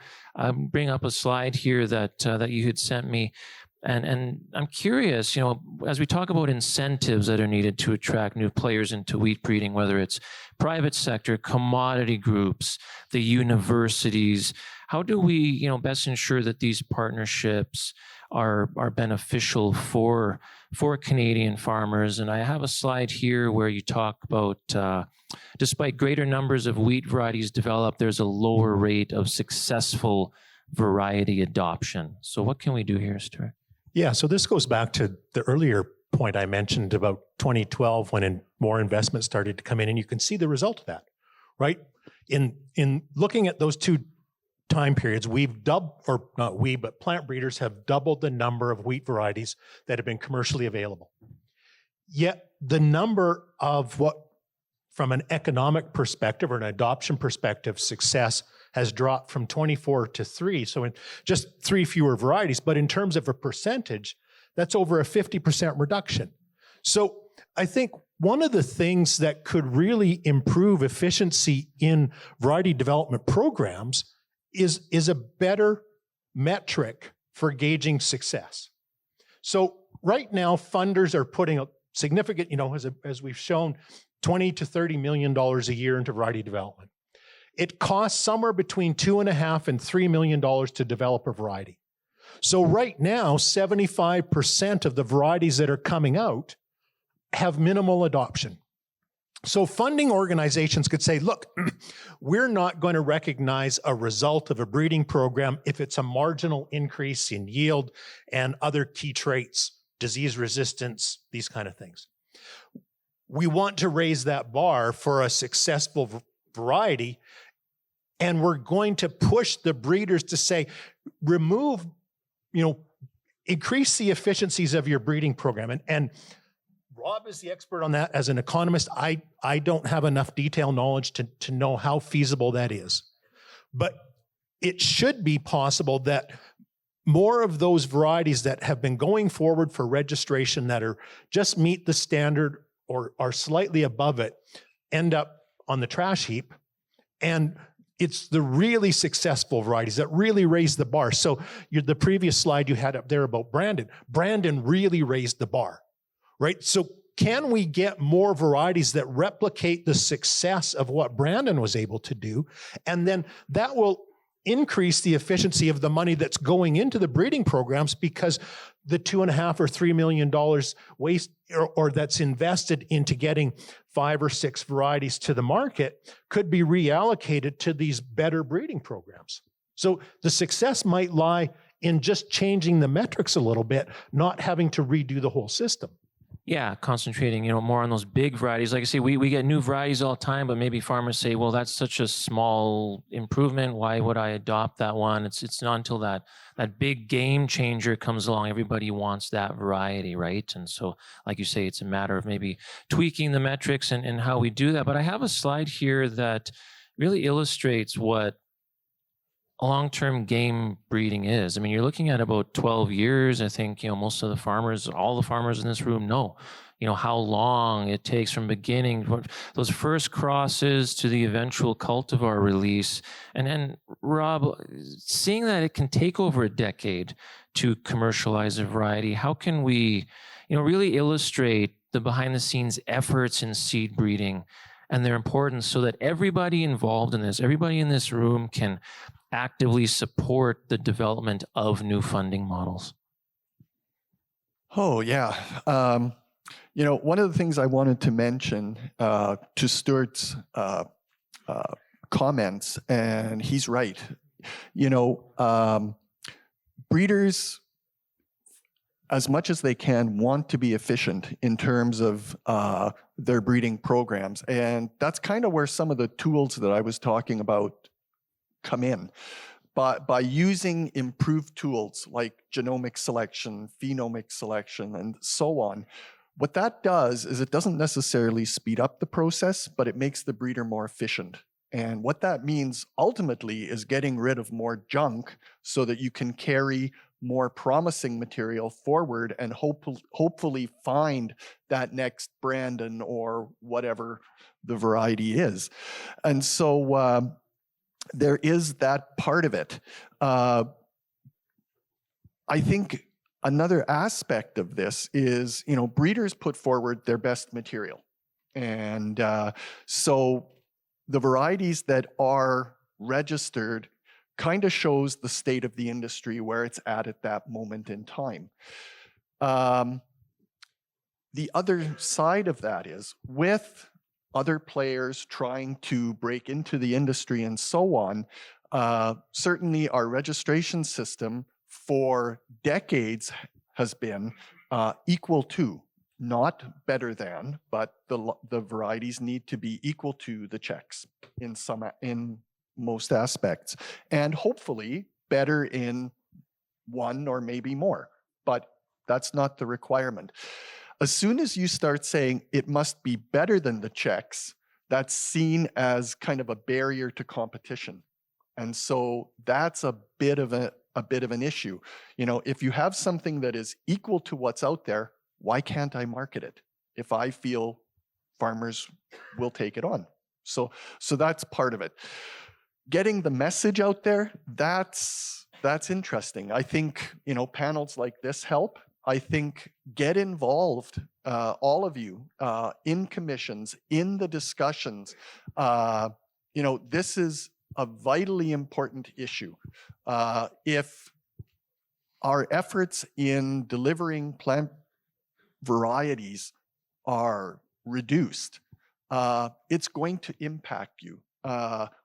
bring up a slide here that you had sent me. And I'm curious, as we talk about incentives that are needed to attract new players into wheat breeding, whether it's private sector, commodity groups, the universities, how do we, best ensure that these partnerships are beneficial for Canadian farmers? And I have a slide here where you talk about, despite greater numbers of wheat varieties developed, there's a lower rate of successful variety adoption. So what can we do here, Stuart? Yeah, so this goes back to the earlier point I mentioned about 2012 when more investment started to come in, and you can see the result of that, right? In looking at those two time periods, plant breeders have doubled the number of wheat varieties that have been commercially available. Yet the number of what, from an economic perspective or an adoption perspective, success has dropped from 24 to 3. So in just 3 fewer varieties, but in terms of a percentage, that's over a 50% reduction. So I think one of the things that could really improve efficiency in variety development programs is a better metric for gauging success. So right now, funders are putting a significant, as we've shown, $20 to $30 million a year into variety development. It costs somewhere between $2.5 and $3 million to develop a variety. So right now, 75% of the varieties that are coming out have minimal adoption. So funding organizations could say, look, we're not going to recognize a result of a breeding program if it's a marginal increase in yield and other key traits, disease resistance, these kind of things. We want to raise that bar for a successful variety, and we're going to push the breeders to say, increase the efficiencies of your breeding program. And Rob is the expert on that. As an economist, I don't have enough detailed knowledge to know how feasible that is. But it should be possible that more of those varieties that have been going forward for registration that are just meet the standard or are slightly above it end up on the trash heap. And it's the really successful varieties that really raise the bar. So the previous slide you had up there about Brandon. Brandon really raised the bar, right? So can we get more varieties that replicate the success of what Brandon was able to do? And then that will increase the efficiency of the money that's going into the breeding programs, because the $2.5 or $3 million waste or that's invested into getting 5 or 6 varieties to the market could be reallocated to these better breeding programs. So the success might lie in just changing the metrics a little bit, not having to redo the whole system. Yeah, concentrating, more on those big varieties. Like I say, we get new varieties all the time, but maybe farmers say, well, that's such a small improvement. Why would I adopt that one? It's not until that big game changer comes along, everybody wants that variety, right? And so, like you say, it's a matter of maybe tweaking the metrics and how we do that. But I have a slide here that really illustrates what long-term game breeding is. I mean, you're looking at about 12 years. I think, most of the farmers, all the farmers in this room know, how long it takes from beginning, those first crosses to the eventual cultivar release. And then, Rob, seeing that it can take over a decade to commercialize a variety, how can we, really illustrate the behind-the-scenes efforts in seed breeding and their importance so that everybody involved in this, everybody in this room can actively support the development of new funding models? Oh, yeah. One of the things I wanted to mention to Stuart's comments, and he's right. Breeders, as much as they can, want to be efficient in terms of their breeding programs. And that's kind of where some of the tools that I was talking about come in. But by using improved tools like genomic selection, phenomic selection, and so on, what that does is it doesn't necessarily speed up the process, but it makes the breeder more efficient. And what that means ultimately is getting rid of more junk so that you can carry more promising material forward and hopefully find that next Brandon or whatever the variety is. And so there is that part of it. I think another aspect of this is, breeders put forward their best material. And so the varieties that are registered kind of shows the state of the industry, where it's at that moment in time. The other side of that is, with other players trying to break into the industry and so on, certainly our registration system for decades has been equal to, not better than, but the varieties need to be equal to the checks in most aspects, and hopefully better in one or maybe more, but that's not the requirement. As soon as you start saying it must be better than the checks, that's seen as kind of a barrier to competition. And so that's a bit of an issue. If you have something that is equal to what's out there, why can't I market it if I feel farmers will take it on? So that's part of it. Getting the message out there, that's interesting. I think, panels like this help. I think get involved, all of you, in commissions, in the discussions. This is a vitally important issue. If our efforts in delivering plant varieties are reduced, it's going to impact you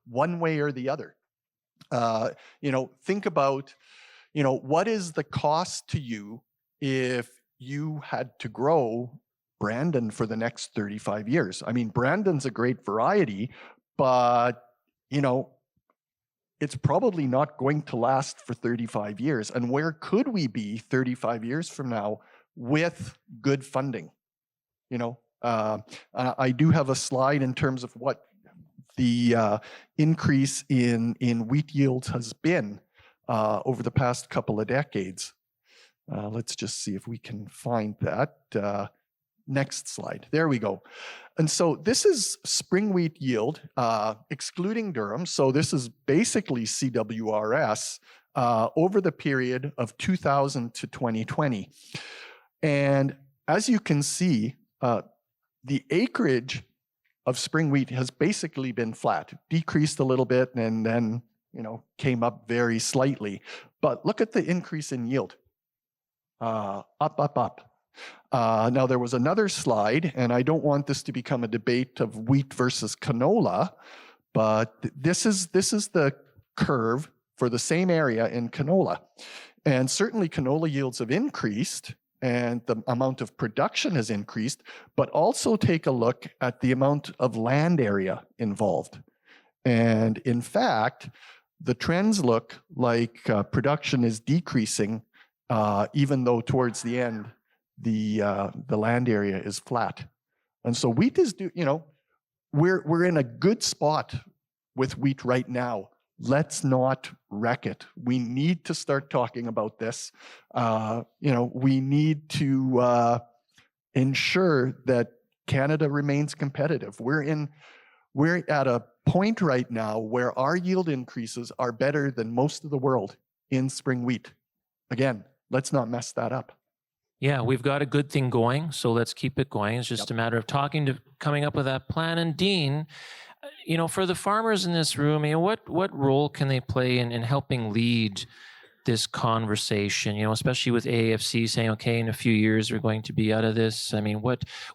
one way or the other. Think about, what is the cost to you if you had to grow Brandon for the next 35 years? I mean, Brandon's a great variety, but, it's probably not going to last for 35 years. And where could we be 35 years from now with good funding? you know. I do have a slide in terms of what the increase in wheat yields has been over the past couple of decades. Let's just see if we can find that. Next slide. There we go. And so this is spring wheat yield, excluding durum. So this is basically CWRS over the period of 2000 to 2020. And as you can see, the acreage of spring wheat has basically been flat, decreased a little bit, and then, you know, came up very slightly. But look at the increase in yield. Up. Now there was another slide, and I don't want this to become a debate of wheat versus canola, but this is the curve for the same area in canola. And certainly canola yields have increased and the amount of production has increased, but also take a look at the amount of land area involved. And in fact, the trends look like production is decreasing, even though towards the end, the land area is flat. And so wheat is, we're in a good spot with wheat right now. Let's not wreck it. We need to start talking about this. We need to ensure that Canada remains competitive. We're at a point right now where our yield increases are better than most of the world in spring wheat. Again, let's not mess that up. Yeah, we've got a good thing going, so let's keep it going. It's just a matter of coming up with that plan. And Dean, for the farmers in this room, what role can they play in helping lead this conversation? Especially with AAFC saying, okay, in a few years we're going to be out of this. I mean,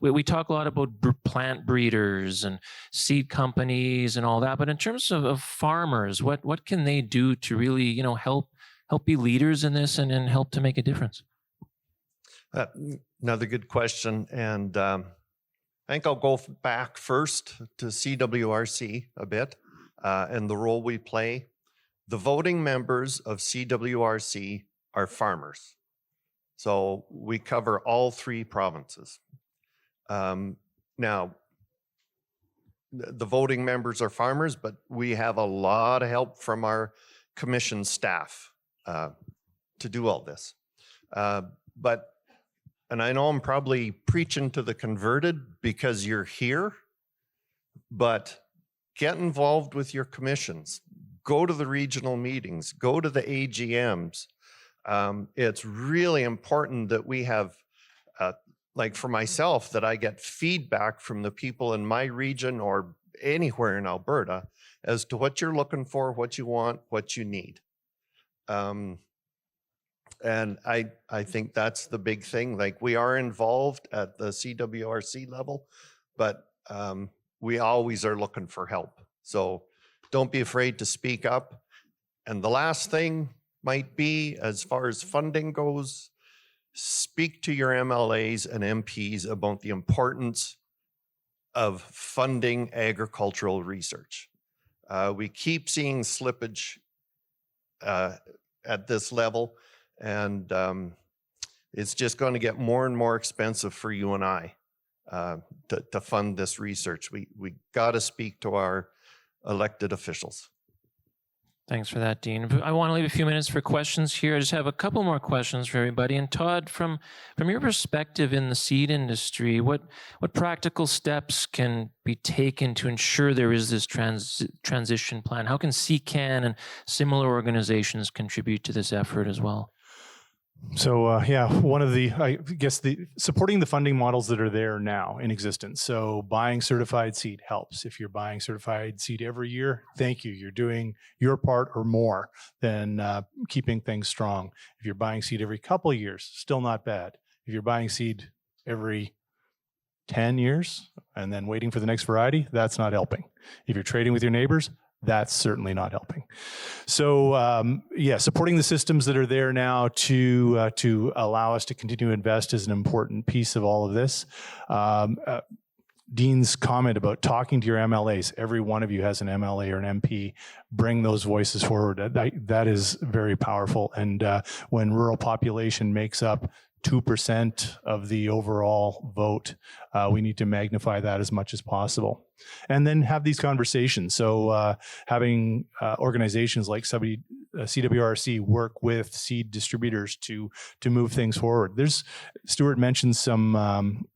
we talk a lot about plant breeders and seed companies and all that, but in terms of farmers, what can they do to really help be leaders in this and help to make a difference? Another good question, and I think I'll go back first to CWRC a bit and the role we play. The voting members of CWRC are farmers, so we cover all three provinces. Now, the voting members are farmers, but we have a lot of help from our commission staff to do all this. And I know I'm probably preaching to the converted because you're here, but get involved with your commissions. Go to the regional meetings. Go to the AGMs. It's really important that we have, like for myself, that I get feedback from the people in my region or anywhere in Alberta as to what you're looking for, what you want, what you need. And I think that's the big thing. Like, we are involved at the CWRC level, but we always are looking for help. So don't be afraid to speak up. And the last thing might be, as far as funding goes, speak to your MLAs and MPs about the importance of funding agricultural research. We keep seeing slippage at this level. And it's just going to get more and more expensive for you and I to fund this research. We got to speak to our elected officials. Thanks for that, Dean. I want to leave a few minutes for questions here. I just have a couple more questions for everybody. And Todd, from your perspective in the seed industry, what practical steps can be taken to ensure there is this transition plan? How can SeCan and similar organizations contribute to this effort as well? So one of supporting the funding models that are there now in existence. So buying certified seed helps. If you're buying certified seed every year, thank you. You're doing your part or more than keeping things strong. If you're buying seed every couple of years, still not bad. If you're buying seed every 10 years and then waiting for the next variety, that's not helping. If you're trading with your neighbors, that's certainly not helping. So supporting the systems that are there now to allow us to continue to invest is an important piece of all of this. Dean's comment about talking to your MLAs, every one of you has an MLA or an MP, bring those voices forward. That is very powerful. And when rural population makes up 2% of the overall vote. We need to magnify that as much as possible. And then have these conversations. So having organizations like CWRC work with seed distributors to move things forward. Stuart mentioned some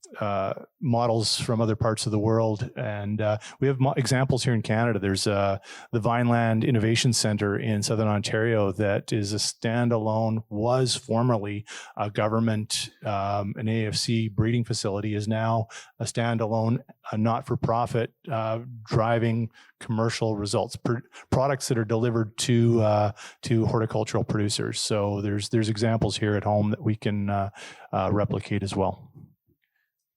models from other parts of the world, and we have examples here in Canada. There's the Vineland Innovation Center in Southern Ontario that is a standalone, was formerly a government, an AAFC breeding facility, is now a standalone, not-for-profit, driving commercial results, products that are delivered to horticultural producers. So there's examples here at home that we can replicate as well.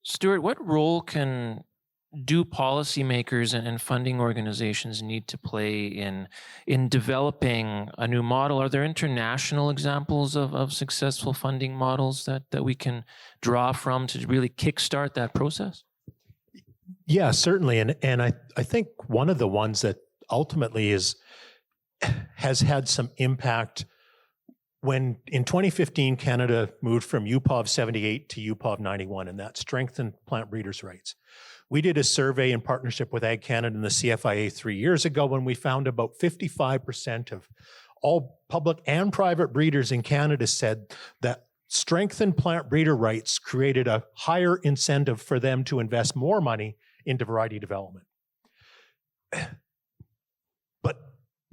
Stuart, what role do policymakers and funding organizations need to play in developing a new model? Are there international examples of successful funding models that we can draw from to really kickstart that process? Yeah, certainly. And I think one of the ones that ultimately has had some impact when in 2015, Canada moved from UPOV 78 to UPOV 91, and that strengthened plant breeders' rights. We did a survey in partnership with Ag Canada and the CFIA 3 years ago when we found about 55% of all public and private breeders in Canada said that strengthened plant breeder rights created a higher incentive for them to invest more money into variety development. But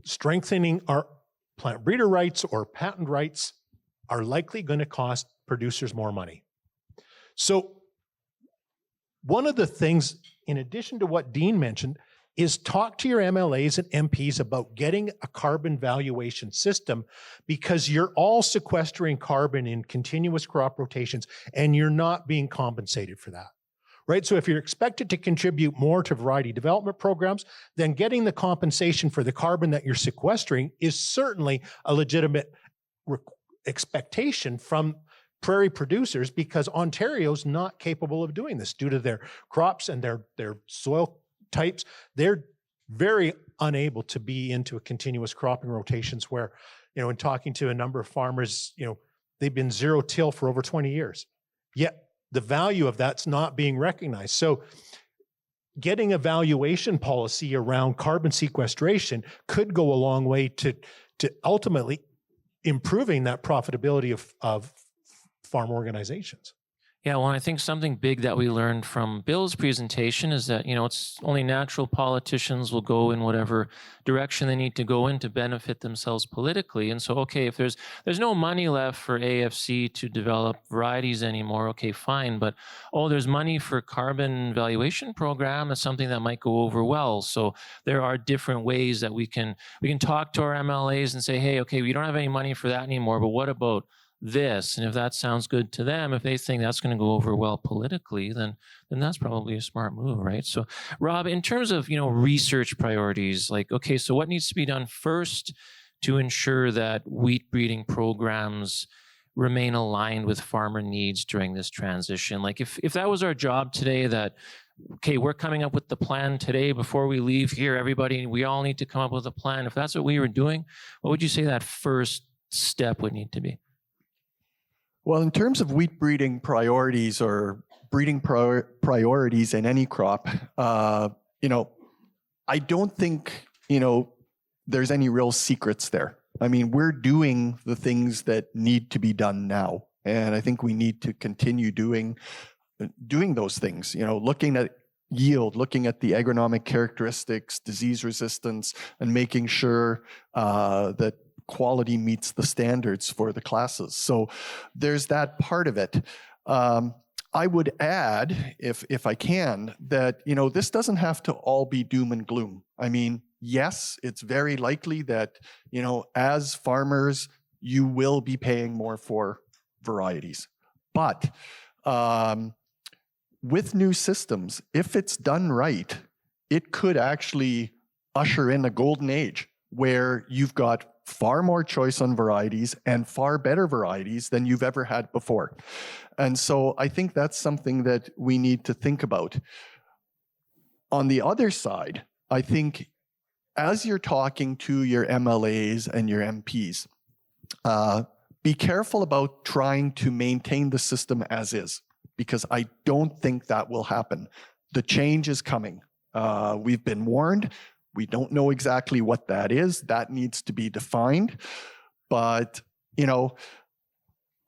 strengthening our plant breeder rights or patent rights are likely going to cost producers more money. So one of the things, in addition to what Dean mentioned, is talk to your MLAs and MPs about getting a carbon valuation system, because you're all sequestering carbon in continuous crop rotations and you're not being compensated for that. Right? So if you're expected to contribute more to variety development programs, then getting the compensation for the carbon that you're sequestering is certainly a legitimate expectation from prairie producers, because Ontario's not capable of doing this due to their crops and their soil types. They're very unable to be into a continuous cropping rotations where, in talking to a number of farmers, they've been zero till for over 20 years. Yet the value of that's not being recognized. So getting a valuation policy around carbon sequestration could go a long way to ultimately improving that profitability of farm organizations. Yeah, well, I think something big that we learned from Bill's presentation is that, it's only natural politicians will go in whatever direction they need to go in to benefit themselves politically. And so, okay, if there's no money left for AFC to develop varieties anymore, okay, fine. But, there's money for carbon valuation program. That's something that might go over well. So there are different ways that we can talk to our MLAs and say, hey, okay, we don't have any money for that anymore, but what about this? And if that sounds good to them, if they think that's going to go over well politically, then that's probably a smart move, right? So, Rob, in terms of research priorities, okay, so what needs to be done first to ensure that wheat breeding programs remain aligned with farmer needs during this transition? If that was our job today, that okay, we're coming up with the plan today before we leave here, everybody, we all need to come up with a plan. If that's what we were doing, what would you say that first step would need to be? Well, in terms of wheat breeding priorities or breeding priorities in any crop, I don't think, there's any real secrets there. I mean, we're doing the things that need to be done now. And I think we need to continue doing those things, looking at yield, looking at the agronomic characteristics, disease resistance, and making sure that quality meets the standards for the classes. So there's that part of it. I would add, if I can, that this doesn't have to all be doom and gloom. I mean, yes, it's very likely that as farmers, you will be paying more for varieties. But with new systems, if it's done right, it could actually usher in a golden age where you've got far more choice on varieties and far better varieties than you've ever had before. And so I think that's something that we need to think about. On the other side, I think as you're talking to your MLAs and your MPs, be careful about trying to maintain the system as is, because I don't think that will happen. The change is coming. We've been warned. We don't know exactly what that is. That needs to be defined. But,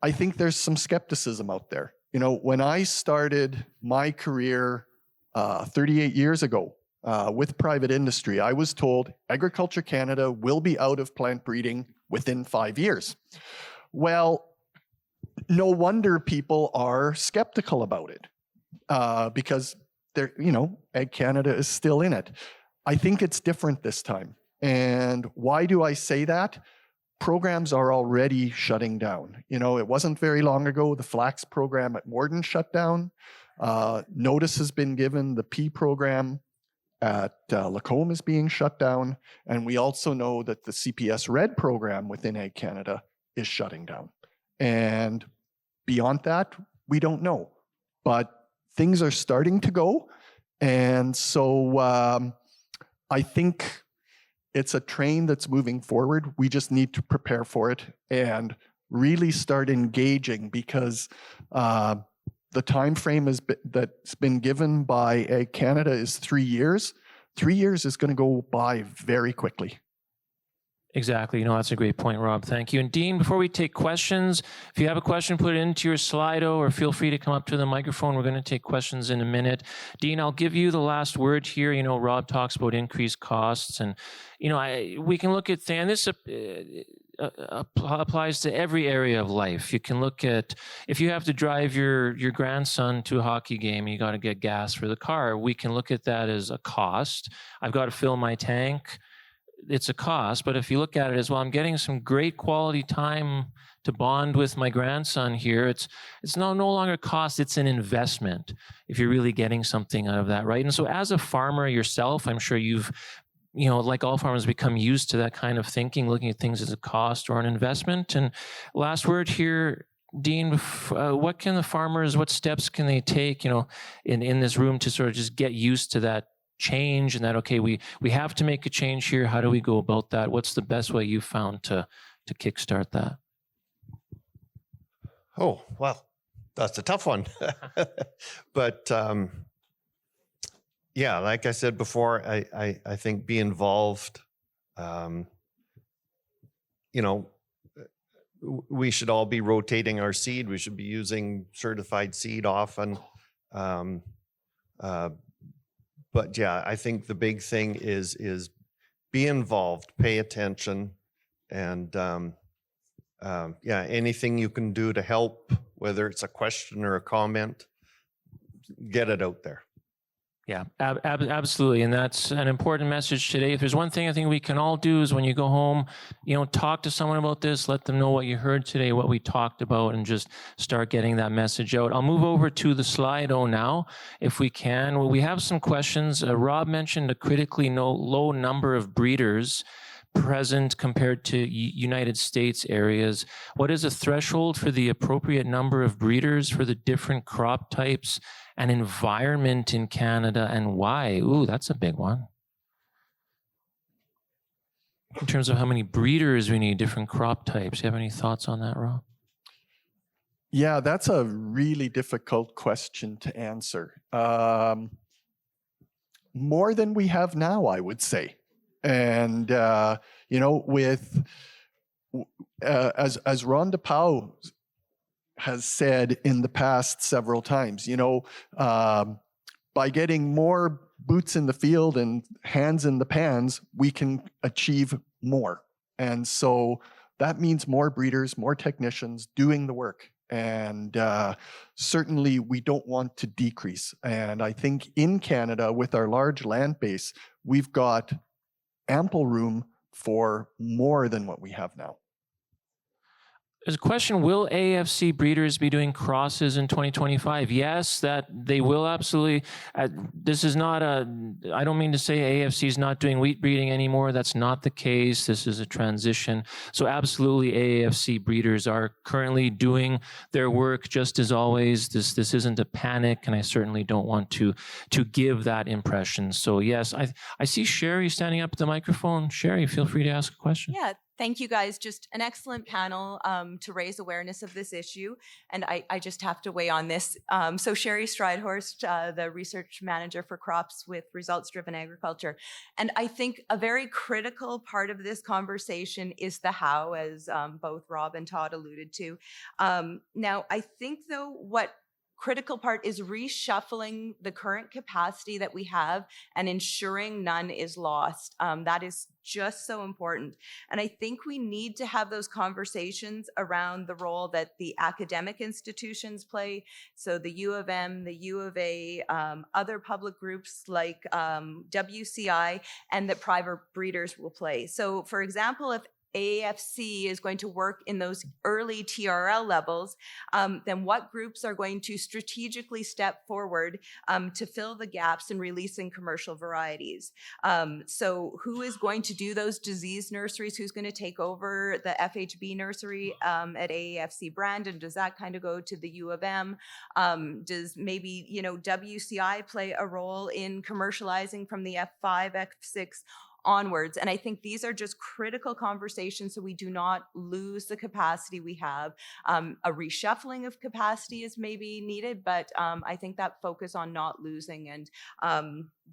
I think there's some skepticism out there. When I started my career 38 years ago with private industry, I was told Agriculture Canada will be out of plant breeding within 5 years. Well, no wonder people are skeptical about it because Ag Canada is still in it. I think it's different this time. And why do I say that? Programs are already shutting down. It wasn't very long ago, the flax program at Morden shut down. Notice has been given, the pea program at Lacombe is being shut down. And we also know that the CPS Red program within Ag Canada is shutting down. And beyond that, we don't know. But things are starting to go. And so I think it's a train that's moving forward. We just need to prepare for it and really start engaging, because the time frame that's been given by Ag Canada is 3 years. 3 years is going to go by very quickly. Exactly. That's a great point, Rob. Thank you. And Dean, before we take questions, if you have a question, put it into your Slido or feel free to come up to the microphone. We're going to take questions in a minute. Dean, I'll give you the last word here. Rob talks about increased costs, and, we can look at, and this applies to every area of life. You can look at, if you have to drive your grandson to a hockey game and you got to get gas for the car, we can look at that as a cost. I've got to fill my tank. It's a cost, but if you look at it as, well, I'm getting some great quality time to bond with my grandson here. It's no longer a cost, it's an investment if you're really getting something out of that, right? And so as a farmer yourself, I'm sure you've, like all farmers, become used to that kind of thinking, looking at things as a cost or an investment. And last word here, Dean, what steps can they take, in this room to sort of just get used to that change, and that, okay, we have to make a change here. How do we go about that? What's the best way you've found to kickstart that? Oh, well, that's a tough one. But yeah, like I said before, I think be involved. We should all be rotating our seed. We should be using certified seed often. But yeah, I think the big thing is be involved, pay attention, and anything you can do to help, whether it's a question or a comment, get it out there. Yeah, absolutely. And that's an important message today. If there's one thing I think we can all do is when you go home, talk to someone about this, let them know what you heard today, what we talked about, and just start getting that message out. I'll move over to the Slido now, if we can. Well, we have some questions. Rob mentioned a critically low number of breeders present compared to United States areas. What is a threshold for the appropriate number of breeders for the different crop types and environment in Canada, and why? Ooh, that's a big one. In terms of how many breeders we need, different crop types. Do you have any thoughts on that, Rob? Yeah, that's a really difficult question to answer. More than we have now, I would say. And, with, as Ron DePau has said in the past several times, by getting more boots in the field and hands in the pans, we can achieve more. And so that means more breeders, more technicians doing the work. And certainly we don't want to decrease. And I think in Canada, with our large land base, we've got ample room for more than what we have now. There's a question, will AAFC breeders be doing crosses in 2025? Yes, that they will absolutely. This is not I don't mean to say AAFC is not doing wheat breeding anymore. That's not the case. This is a transition. So absolutely AAFC breeders are currently doing their work just as always. This isn't a panic, and I certainly don't want to give that impression. So yes, I see Sherry standing up at the microphone. Sherry, feel free to ask a question. Yeah. Thank you guys. Just an excellent panel to raise awareness of this issue. And I just have to weigh on this. So Sherry Stridehorst, the research manager for crops with results-driven agriculture. And I think a very critical part of this conversation is the how, as both Rob and Todd alluded to. Now, I think though what critical part is reshuffling the current capacity that we have and ensuring none is lost. That is just so important. And I think we need to have those conversations around the role that the academic institutions play. So the U of M, the U of A, other public groups like WCI, and that private breeders will play. So for example, if AAFC is going to work in those early TRL levels, then what groups are going to strategically step forward to fill the gaps in releasing commercial varieties? So who is going to do those disease nurseries? Who's going to take over the FHB nursery at AAFC Brandon? Does that kind of go to the U of M? Does maybe, WCI play a role in commercializing from the F5, F6 onwards? And I think these are just critical conversations so we do not lose the capacity we have. A reshuffling of capacity is maybe needed, but I think that focus on not losing. And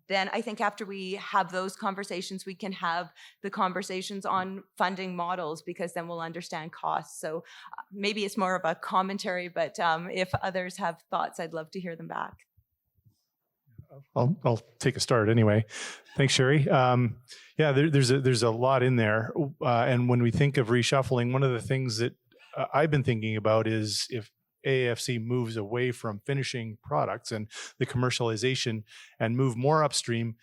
then I think after we have those conversations, we can have the conversations on funding models, because then we'll understand costs. So maybe it's more of a commentary, but if others have thoughts, I'd love to hear them back. I'll take a start anyway. Thanks, Sherry. There's a lot in there. And when we think of reshuffling, one of the things that I've been thinking about is if AAFC moves away from finishing products and the commercialization and move more upstream,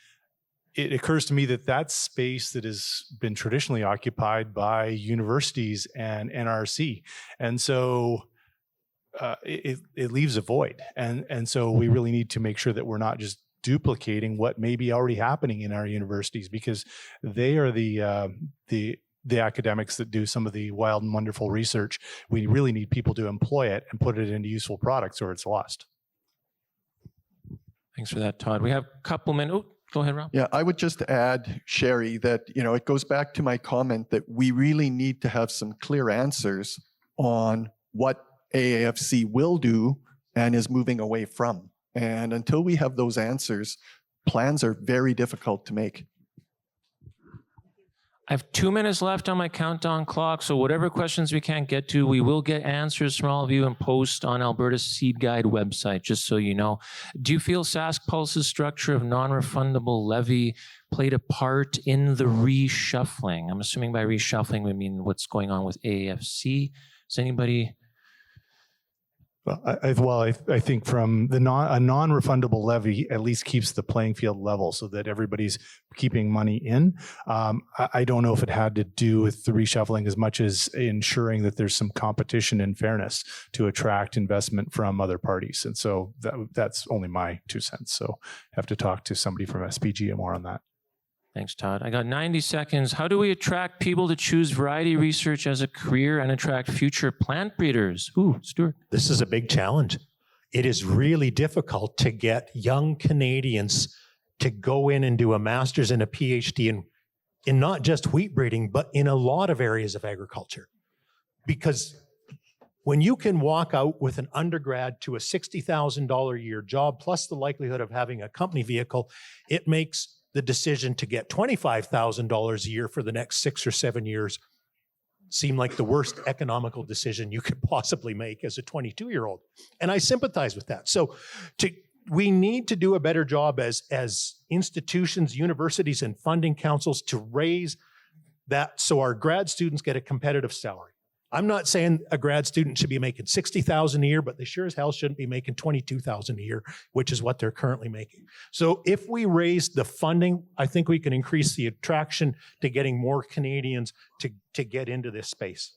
it occurs to me that that's space that has been traditionally occupied by universities and NRC. And so it leaves a void. And so we really need to make sure that we're not just duplicating what may be already happening in our universities, because they are the academics that do some of the wild and wonderful research. We really need people to employ it and put it into useful products, or it's lost. Thanks for that, Todd. We have a couple minutes. Oh, go ahead, Rob. Yeah, I would just add, Sherry, that it goes back to my comment that we really need to have some clear answers on what AAFC will do and is moving away from. And until we have those answers, plans are very difficult to make. I have 2 minutes left on my countdown clock, so whatever questions we can't get to, we will get answers from all of you and post on Alberta Seed Guide website, just so you know. Do you feel SaskPulse's structure of non-refundable levy played a part in the reshuffling? I'm assuming by reshuffling we mean what's going on with AAFC. Does anybody... Well, I think from a non-refundable levy at least keeps the playing field level so that everybody's keeping money in. I don't know if it had to do with the reshuffling as much as ensuring that there's some competition and fairness to attract investment from other parties. And so that's only my 2 cents. So I have to talk to somebody from SPG more on that. Thanks, Todd. I got 90 seconds. How do we attract people to choose variety research as a career and attract future plant breeders? Ooh, Stuart. This is a big challenge. It is really difficult to get young Canadians to go in and do a master's and a PhD in not just wheat breeding, but in a lot of areas of agriculture. Because when you can walk out with an undergrad to a $60,000 a year job, plus the likelihood of having a company vehicle, it makes the decision to get $25,000 a year for the next 6 or 7 years seem like the worst economical decision you could possibly make as a 22-year-old. And I sympathize with that. So we need to do a better job as institutions, universities, and funding councils to raise that so our grad students get a competitive salary. I'm not saying a grad student should be making $60,000 a year, but they sure as hell shouldn't be making $22,000 a year, which is what they're currently making. So if we raise the funding, I think we can increase the attraction to getting more Canadians to get into this space.